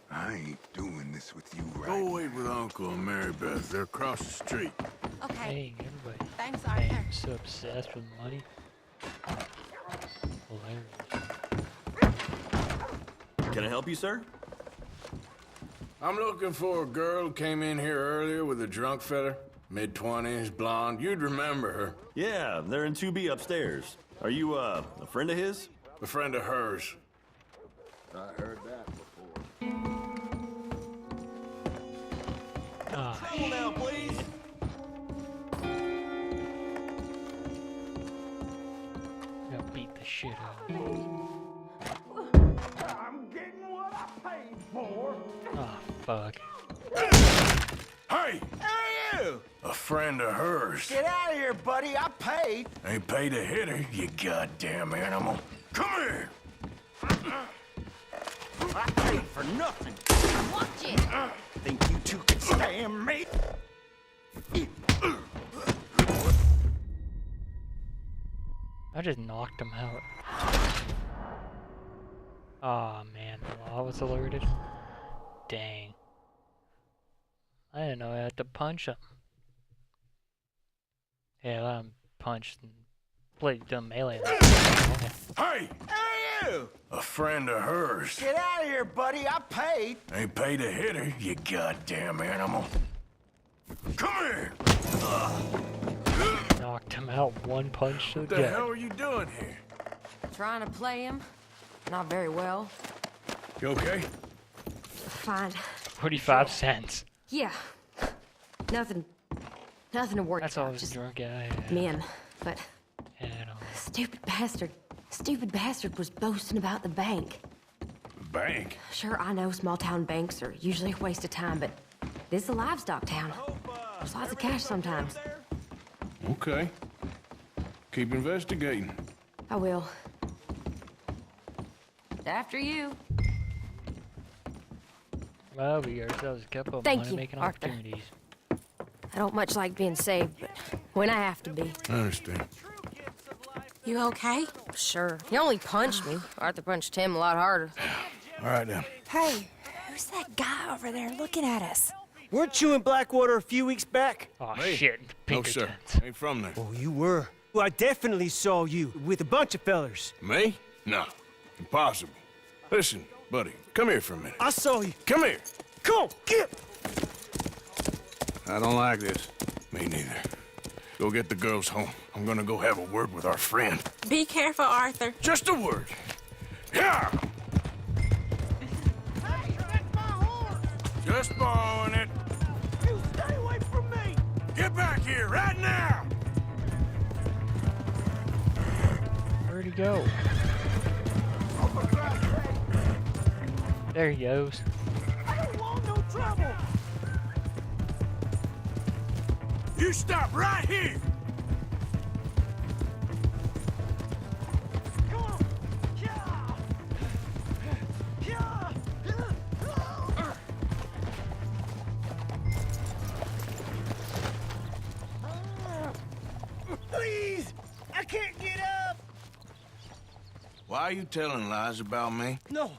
Speaker 16: I ain't doing this with you right
Speaker 3: Go wait with Uncle and Mary Beth. They're across the street.
Speaker 12: Okay.
Speaker 1: Dang, everybody.
Speaker 12: Thanks,
Speaker 1: Dang,
Speaker 12: Arthur.
Speaker 1: so obsessed with money. Hilarious.
Speaker 17: Can I help you, sir?
Speaker 3: I'm looking for a girl who came in here earlier with a drunk fella. Mid-20s, blonde. You'd remember her.
Speaker 17: Yeah, they're in 2B upstairs. Are you, a friend of his?
Speaker 3: A friend of hers.
Speaker 13: I heard that before.
Speaker 1: Ah,
Speaker 17: Trouble now, please.
Speaker 1: gonna beat the shit out of him.
Speaker 6: I'm getting what I paid for.
Speaker 1: Oh, fuck.
Speaker 3: Hey!
Speaker 14: Hey, you!
Speaker 3: A friend of hers.
Speaker 14: Get out of here, buddy. I paid.
Speaker 3: Ain't paid to hit her, you goddamn animal. Come here!
Speaker 14: I paid for nothing.
Speaker 11: Watch it.
Speaker 14: Think you two can stand me?
Speaker 1: I just knocked him out. Aw, man, the law was alerted. Dang. I didn't know I had to punch him. Yeah, let him punch and play dumb melee.
Speaker 3: Hey!
Speaker 14: Hey, you!
Speaker 3: A friend of hers.
Speaker 14: Get out of here, buddy. I paid.
Speaker 3: Ain't paid to hit her, you goddamn animal. Come here!
Speaker 1: Knocked him out, one punch to the
Speaker 3: What the
Speaker 1: gut.
Speaker 3: hell are you doing here?
Speaker 18: Trying to play him. Not very well.
Speaker 3: You okay?
Speaker 18: Fine.
Speaker 1: 45 cents.
Speaker 18: Yeah. Nothing to worry
Speaker 1: That's
Speaker 18: about.
Speaker 1: all this
Speaker 18: Just
Speaker 1: drunk guy had.
Speaker 18: men. But
Speaker 1: Yeah, I don't know.
Speaker 18: stupid bastard was boasting about the bank.
Speaker 3: Bank?
Speaker 18: Sure, I know small town banks are usually a waste of time, but this is a livestock town. There's lots of cash sometimes.
Speaker 3: Okay. Keep investigating.
Speaker 18: I will. After you.
Speaker 1: Well, we got ourselves a couple of
Speaker 18: Thank you,
Speaker 1: money-making
Speaker 18: Arthur.
Speaker 1: opportunities.
Speaker 18: I don't much like being saved, but when I have to be.
Speaker 3: I understand.
Speaker 18: You okay? Sure. He only punched me. Arthur punched him a lot harder.
Speaker 3: All right, then.
Speaker 8: Hey, who's that guy over there looking at us?
Speaker 19: Weren't you in Blackwater a few weeks back?
Speaker 1: Oh,
Speaker 3: Me?
Speaker 1: shit.
Speaker 3: No, sir. Ain't from there.
Speaker 19: Oh, you were. Well, I definitely saw you with a bunch of fellers.
Speaker 3: Me? No. Impossible. Listen, buddy, come here for a minute.
Speaker 19: I saw you.
Speaker 3: Come here.
Speaker 19: Come on, get!
Speaker 3: I don't like this. Me neither. Go get the girls home. I'm gonna go have a word with our friend.
Speaker 12: Be careful, Arthur.
Speaker 3: Just a word. Yeah!
Speaker 14: Hey, that's my horse!
Speaker 3: Just borrowing it.
Speaker 14: You stay away from me!
Speaker 3: Get back here right now!
Speaker 1: Where'd he go? There he goes.
Speaker 14: I don't want no trouble!
Speaker 3: You stop right here!
Speaker 14: Come on! Yeah! Yeah! Please! I can't get up!
Speaker 3: Why are you telling lies about me?
Speaker 19: No.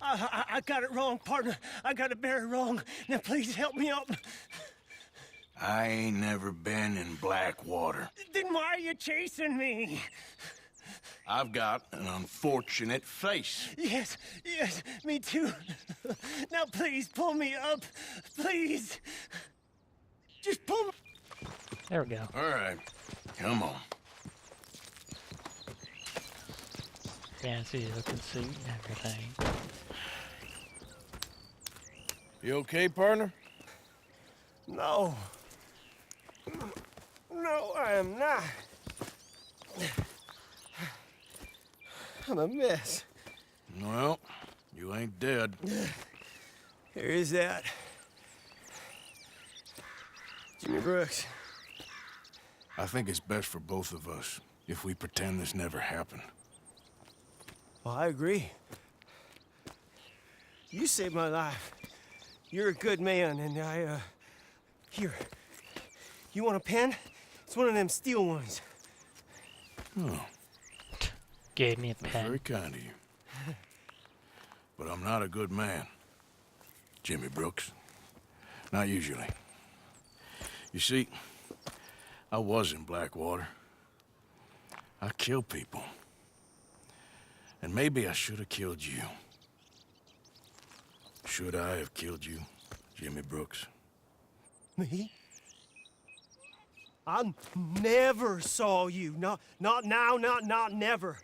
Speaker 19: I got it wrong, partner. I got it very wrong. Now, please help me up.
Speaker 3: I ain't never been in Blackwater.
Speaker 19: Then why are you chasing me?
Speaker 3: I've got an unfortunate face.
Speaker 19: Yes, me too. Now, please, pull me up. Please. Just pull me.
Speaker 1: There we go.
Speaker 3: All right, come on.
Speaker 1: Fancy looking suit and everything.
Speaker 3: You okay, partner?
Speaker 19: No, I am not. I'm a mess.
Speaker 3: Well, you ain't dead.
Speaker 19: There is that. Jimmy Brooks.
Speaker 3: I think it's best for both of us if we pretend this never happened.
Speaker 19: Well, I agree. You saved my life. You're a good man, and here. You want a pen? It's one of them steel ones.
Speaker 3: Oh,
Speaker 1: gave me a
Speaker 3: That's
Speaker 1: pen.
Speaker 3: very kind of you. But I'm not a good man, Jimmy Brooks. Not usually. You see, I was in Blackwater. I killed people. And maybe I should have killed you. Should I have killed you, Jimmy Brooks?
Speaker 19: Me? I never saw you. Not now, not never.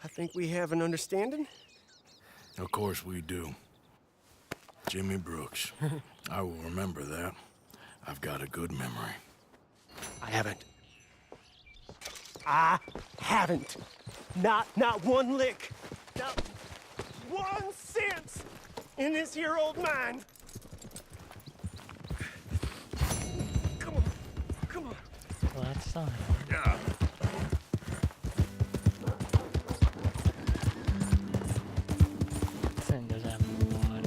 Speaker 19: I think we have an understanding.
Speaker 3: Of course we do. Jimmy Brooks. I will remember that. I've got a good memory.
Speaker 19: I haven't. Not one lick. Not 1 cent in this here old mine. Come on.
Speaker 1: Well, that's fine.
Speaker 3: Yeah.
Speaker 1: This thing doesn't have one.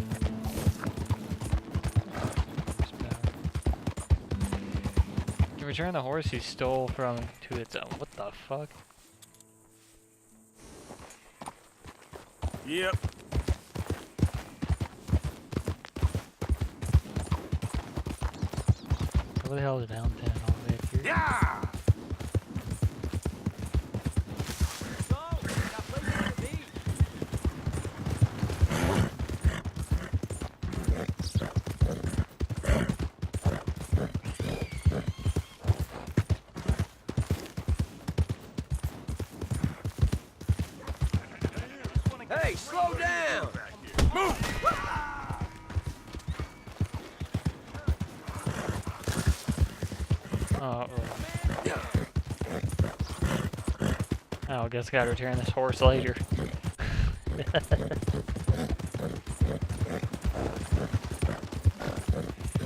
Speaker 1: To return the horse you stole from to its own. What the fuck?
Speaker 3: Yep.
Speaker 1: What the hell is downtown all the way up here?
Speaker 3: Yeah!
Speaker 4: Hey, slow down!
Speaker 1: Oh, guess I gotta return this horse later.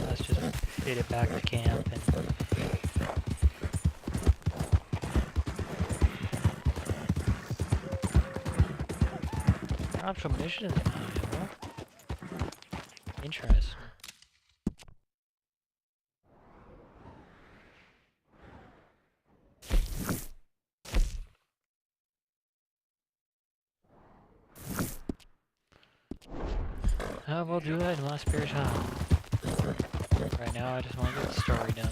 Speaker 1: Let's just fit it back to camp and... Optional missions now, huh? Interesting. We'll do that in my spare time. Right now, I just want to get the story done.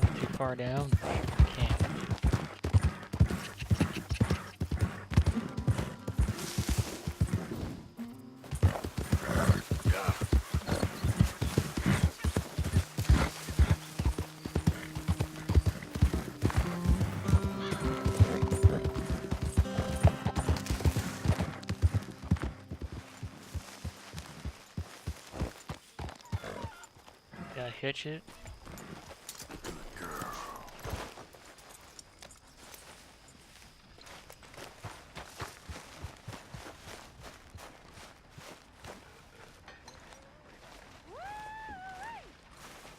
Speaker 1: Not too far down. Can't. Gotta hitch it.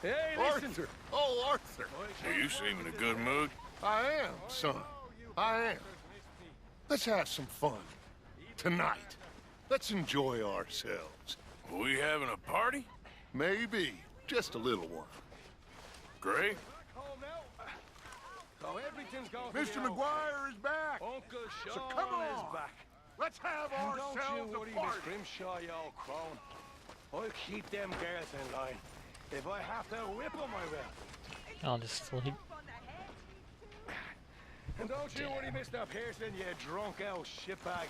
Speaker 2: Hey, Arthur! Oh, Arthur!
Speaker 3: You seem in a good mood.
Speaker 2: I am, son. I am. Let's have some fun. Tonight. Let's enjoy ourselves.
Speaker 3: We having a party?
Speaker 2: Maybe. Just a little one.
Speaker 3: Great.
Speaker 14: So everything's going
Speaker 2: Mr. McGuire is back!
Speaker 14: Uncle Sean
Speaker 2: So come on.
Speaker 14: is back.
Speaker 2: Let's have
Speaker 14: And
Speaker 2: ourselves
Speaker 14: don't you worry,
Speaker 2: a
Speaker 14: Miss
Speaker 2: party!
Speaker 14: Grimshaw, you old crone. I'll keep them girls in line. If I have to whip them, I will.
Speaker 1: I'll just sleep.
Speaker 14: And don't you worry, Mr. Pearson, you drunk out shitbag.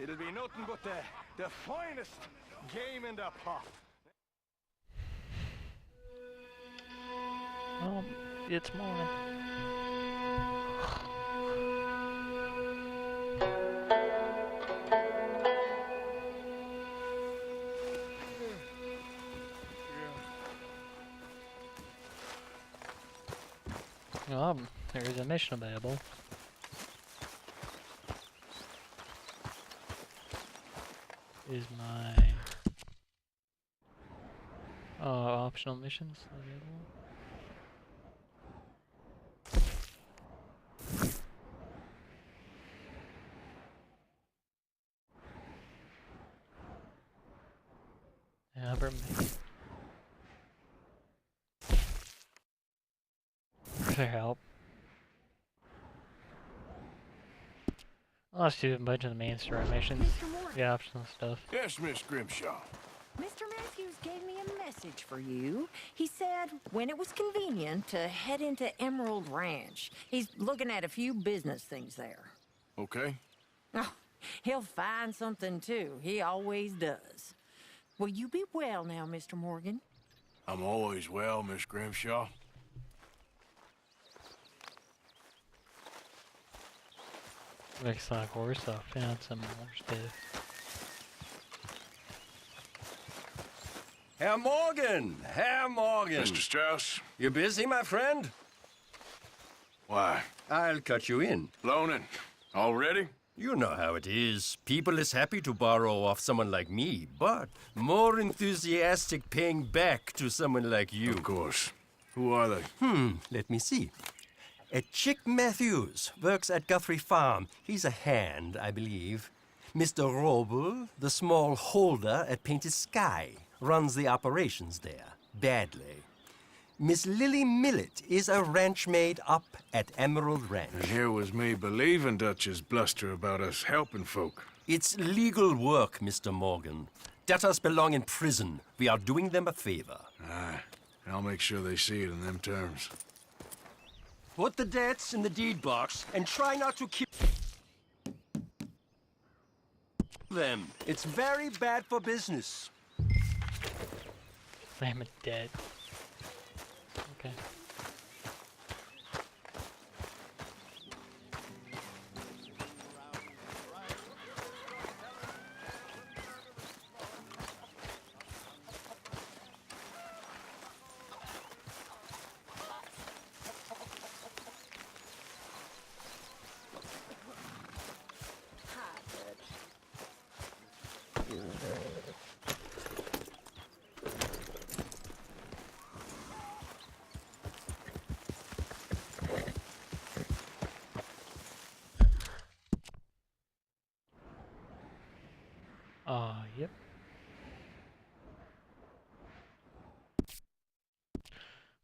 Speaker 14: It'll be nothing but the finest game in the pot.
Speaker 1: Well, it's morning. Well, there is a mission available. Is my optional missions available? for me. For their help. Let's do a bunch of the main story missions. The optional stuff.
Speaker 3: Yes, Miss Grimshaw.
Speaker 20: Mr. Matthews gave me a message for you. He said when it was convenient to head into Emerald Ranch. He's looking at a few business things there.
Speaker 3: Okay.
Speaker 20: Oh, he'll find something too. He always does. Will you be well now, Mr. Morgan?
Speaker 3: I'm always well, Miss Grimshaw.
Speaker 1: Looks like we're so found some more stuff.
Speaker 21: Herr Morgan! Herr Morgan!
Speaker 3: Mr. Strauss?
Speaker 21: You busy, my friend?
Speaker 3: Why?
Speaker 21: I'll cut you in.
Speaker 3: Loaning. Already?
Speaker 21: You know how it is. People is happy to borrow off someone like me, but more enthusiastic paying back to someone like you.
Speaker 3: Of course. Who are they?
Speaker 21: Let me see. Chick Matthews works at Guthrie Farm. He's a hand, I believe. Mr. Roble, the small holder at Painted Sky, runs the operations there, badly. Miss Lily Millet is a ranch maid up at Emerald Ranch.
Speaker 3: And here was me believing Dutch's bluster about us helping folk.
Speaker 21: It's legal work, Mr. Morgan. Debtors belong in prison. We are doing them a favor.
Speaker 3: Aye. I'll make sure they see it in them terms.
Speaker 21: Put the debts in the deed box and try not to keep them. It's very bad for business.
Speaker 1: I'm dead. Okay. Yep.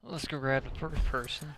Speaker 1: Let's go grab the first person.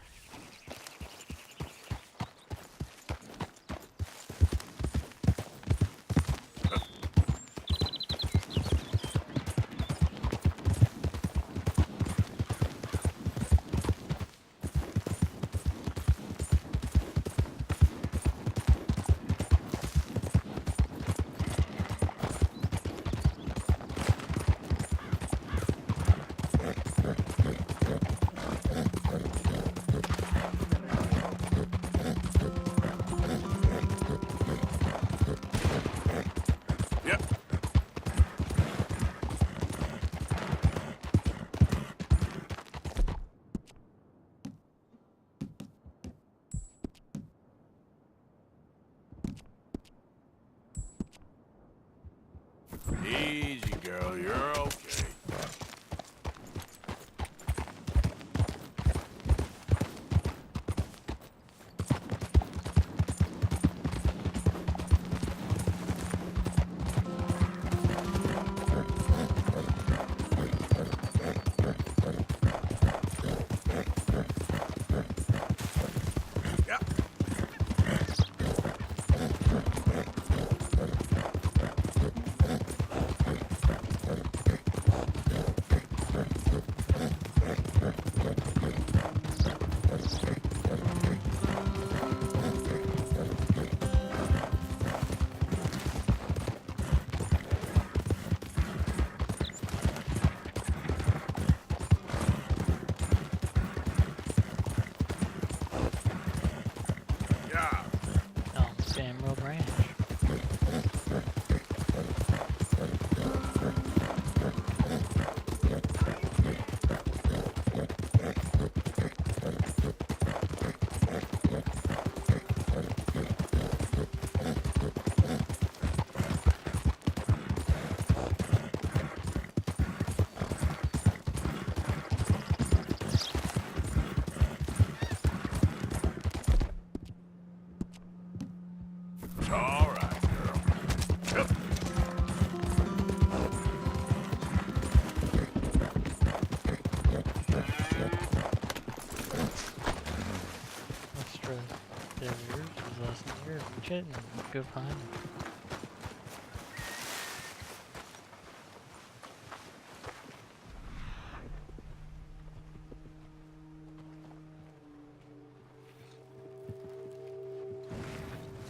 Speaker 1: Sure, reach it and go find him.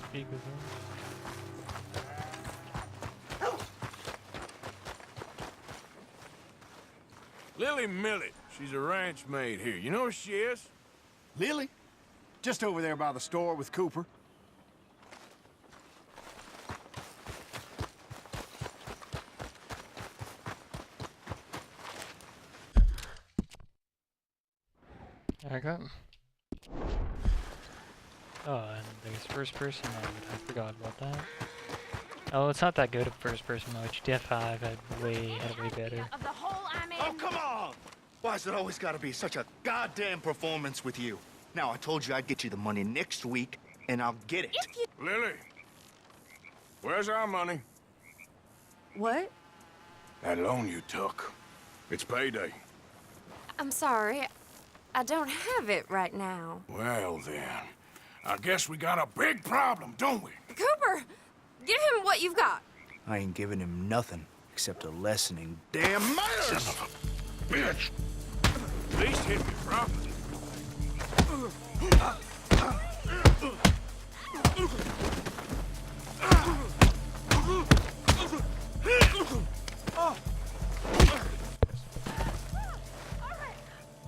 Speaker 1: Speak with him.
Speaker 3: Lily Millet. She's a ranch maid here. You know where she is?
Speaker 10: Lily? Just over there by the store with Cooper.
Speaker 1: There I go. Oh, and there's first person mode. I forgot about that. Oh, it's not that good at first person mode. GTA 5 had way better.
Speaker 11: Of the hole I'm in.
Speaker 7: Oh, come on! Why's it always gotta be such a goddamn performance with you? Now, I told you I'd get you the money next week, and I'll get it.
Speaker 3: Lily, where's our money?
Speaker 22: What?
Speaker 3: That loan you took. It's payday.
Speaker 22: I'm sorry. I don't have it right now.
Speaker 3: Well, then. I guess we got a big problem, don't we?
Speaker 22: Cooper! Give him what you've got.
Speaker 7: I ain't giving him nothing except a lessening damn manners!
Speaker 3: Son of a bitch! At least hit me properly.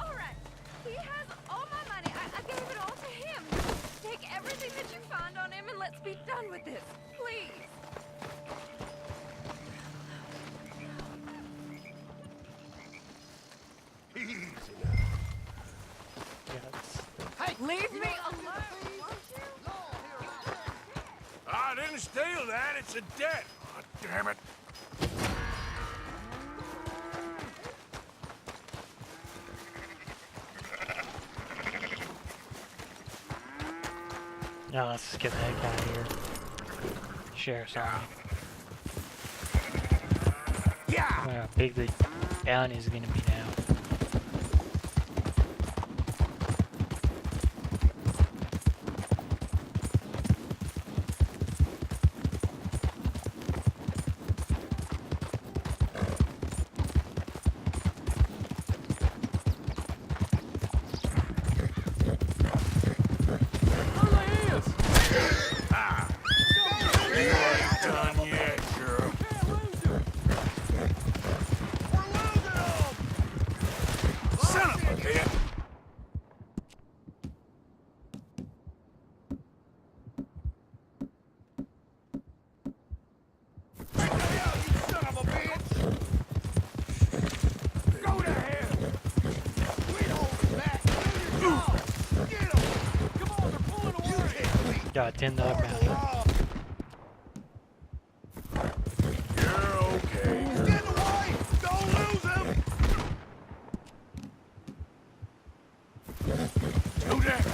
Speaker 11: All right. He has all my money. I gave it all to him. Take everything that you find on him and let's be done with this. Please.
Speaker 3: Hey,
Speaker 11: leave me alone, won't you?
Speaker 3: I didn't steal that. It's a debt. Oh, damn it.
Speaker 1: Now let's just get the heck out of here. Sheriff's on me.
Speaker 3: Yeah.
Speaker 1: How big the bounty is gonna be now. Got $10 bounty.
Speaker 3: You're okay.
Speaker 7: Get away! Don't lose him!
Speaker 3: Do that.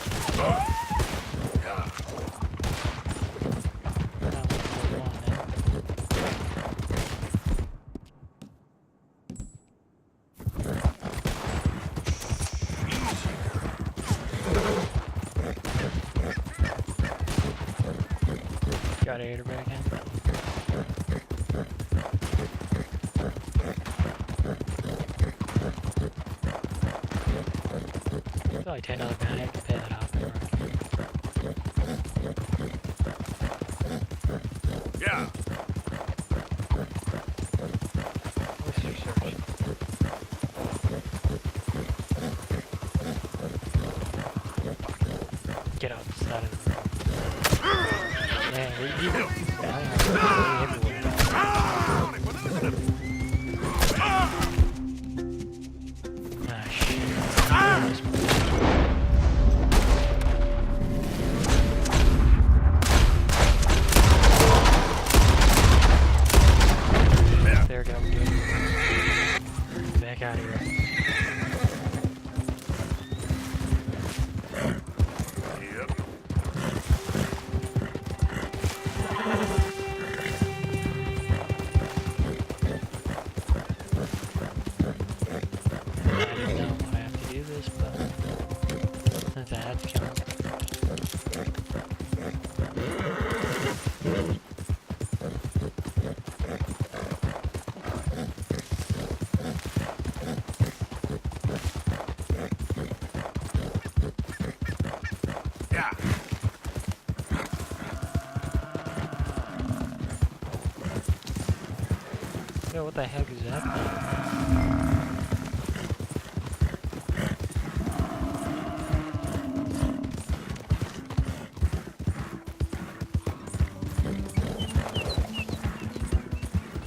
Speaker 1: Got a hater back in. It's only $10 bounty. I have to pay that off.
Speaker 3: Yeah.
Speaker 1: What's your search? Get out the side of the road. Man, you everywhere. Ah, shit. There we go. Back out of here. Since I had to kill him. Yo, what the heck is that thing?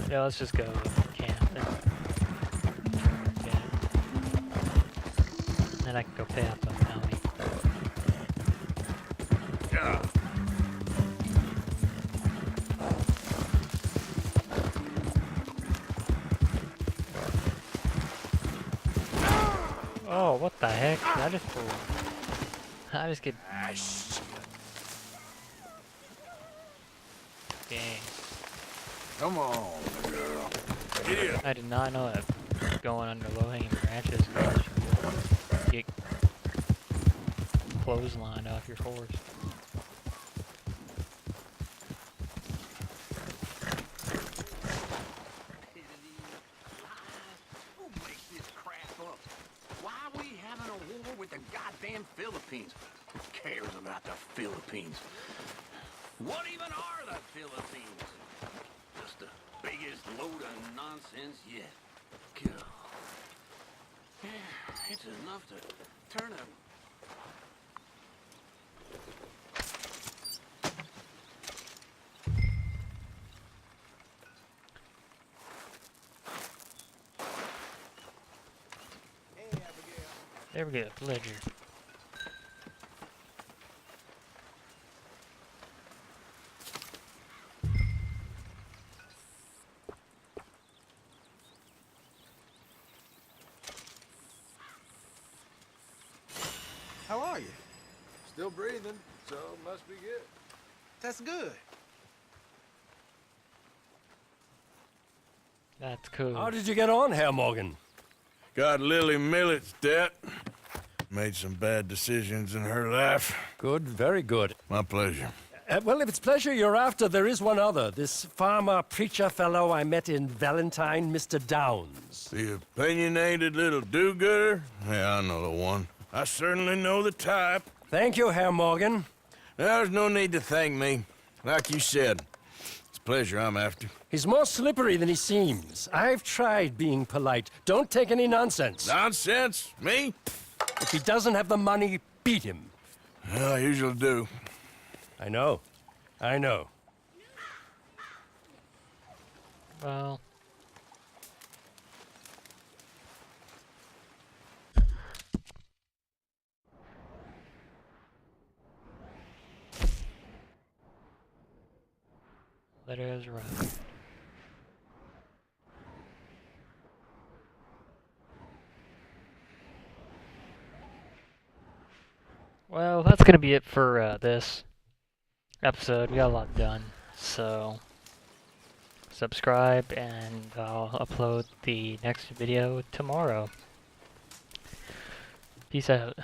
Speaker 1: Yeah, let's just go camping. Okay. Then I can go pay off the bounty.
Speaker 3: Yeah.
Speaker 1: Oh, what the heck? Did I just pull? I just get. Dang.
Speaker 3: Come on, girl. Get
Speaker 1: I did not know that going under low-hanging branches caused you to get clotheslined off your horse.
Speaker 13: Who makes this crap up? Why are we having a war with the goddamn Philippines? Who cares about the Philippines? What even are the Philippines? Just the biggest load of nonsense yet. God. Yeah, it's enough to turn a...
Speaker 1: There we go, ledger.
Speaker 5: How are you?
Speaker 14: Still breathing, so must be good.
Speaker 5: That's good.
Speaker 1: That's cool.
Speaker 21: How did you get on, Herr Morgan?
Speaker 3: Got Lily Millet's debt. Made some bad decisions in her life.
Speaker 21: Good, very good.
Speaker 3: My pleasure.
Speaker 21: Well, if it's pleasure you're after, there is one other. This farmer preacher fellow I met in Valentine, Mr. Downs.
Speaker 3: The opinionated little do-gooder? Yeah, I know the one. I certainly know the type.
Speaker 21: Thank you, Herr Morgan.
Speaker 3: There's no need to thank me. Like you said, it's pleasure I'm after.
Speaker 21: He's more slippery than he seems. I've tried being polite. Don't take any nonsense.
Speaker 3: Nonsense? Me?
Speaker 21: If he doesn't have the money, beat him.
Speaker 3: Well, I usually do.
Speaker 21: I know. I know.
Speaker 1: Well. Letter has arrived. Well, that's gonna be it for this episode. We got a lot done, so subscribe and I'll upload the next video tomorrow. Peace out.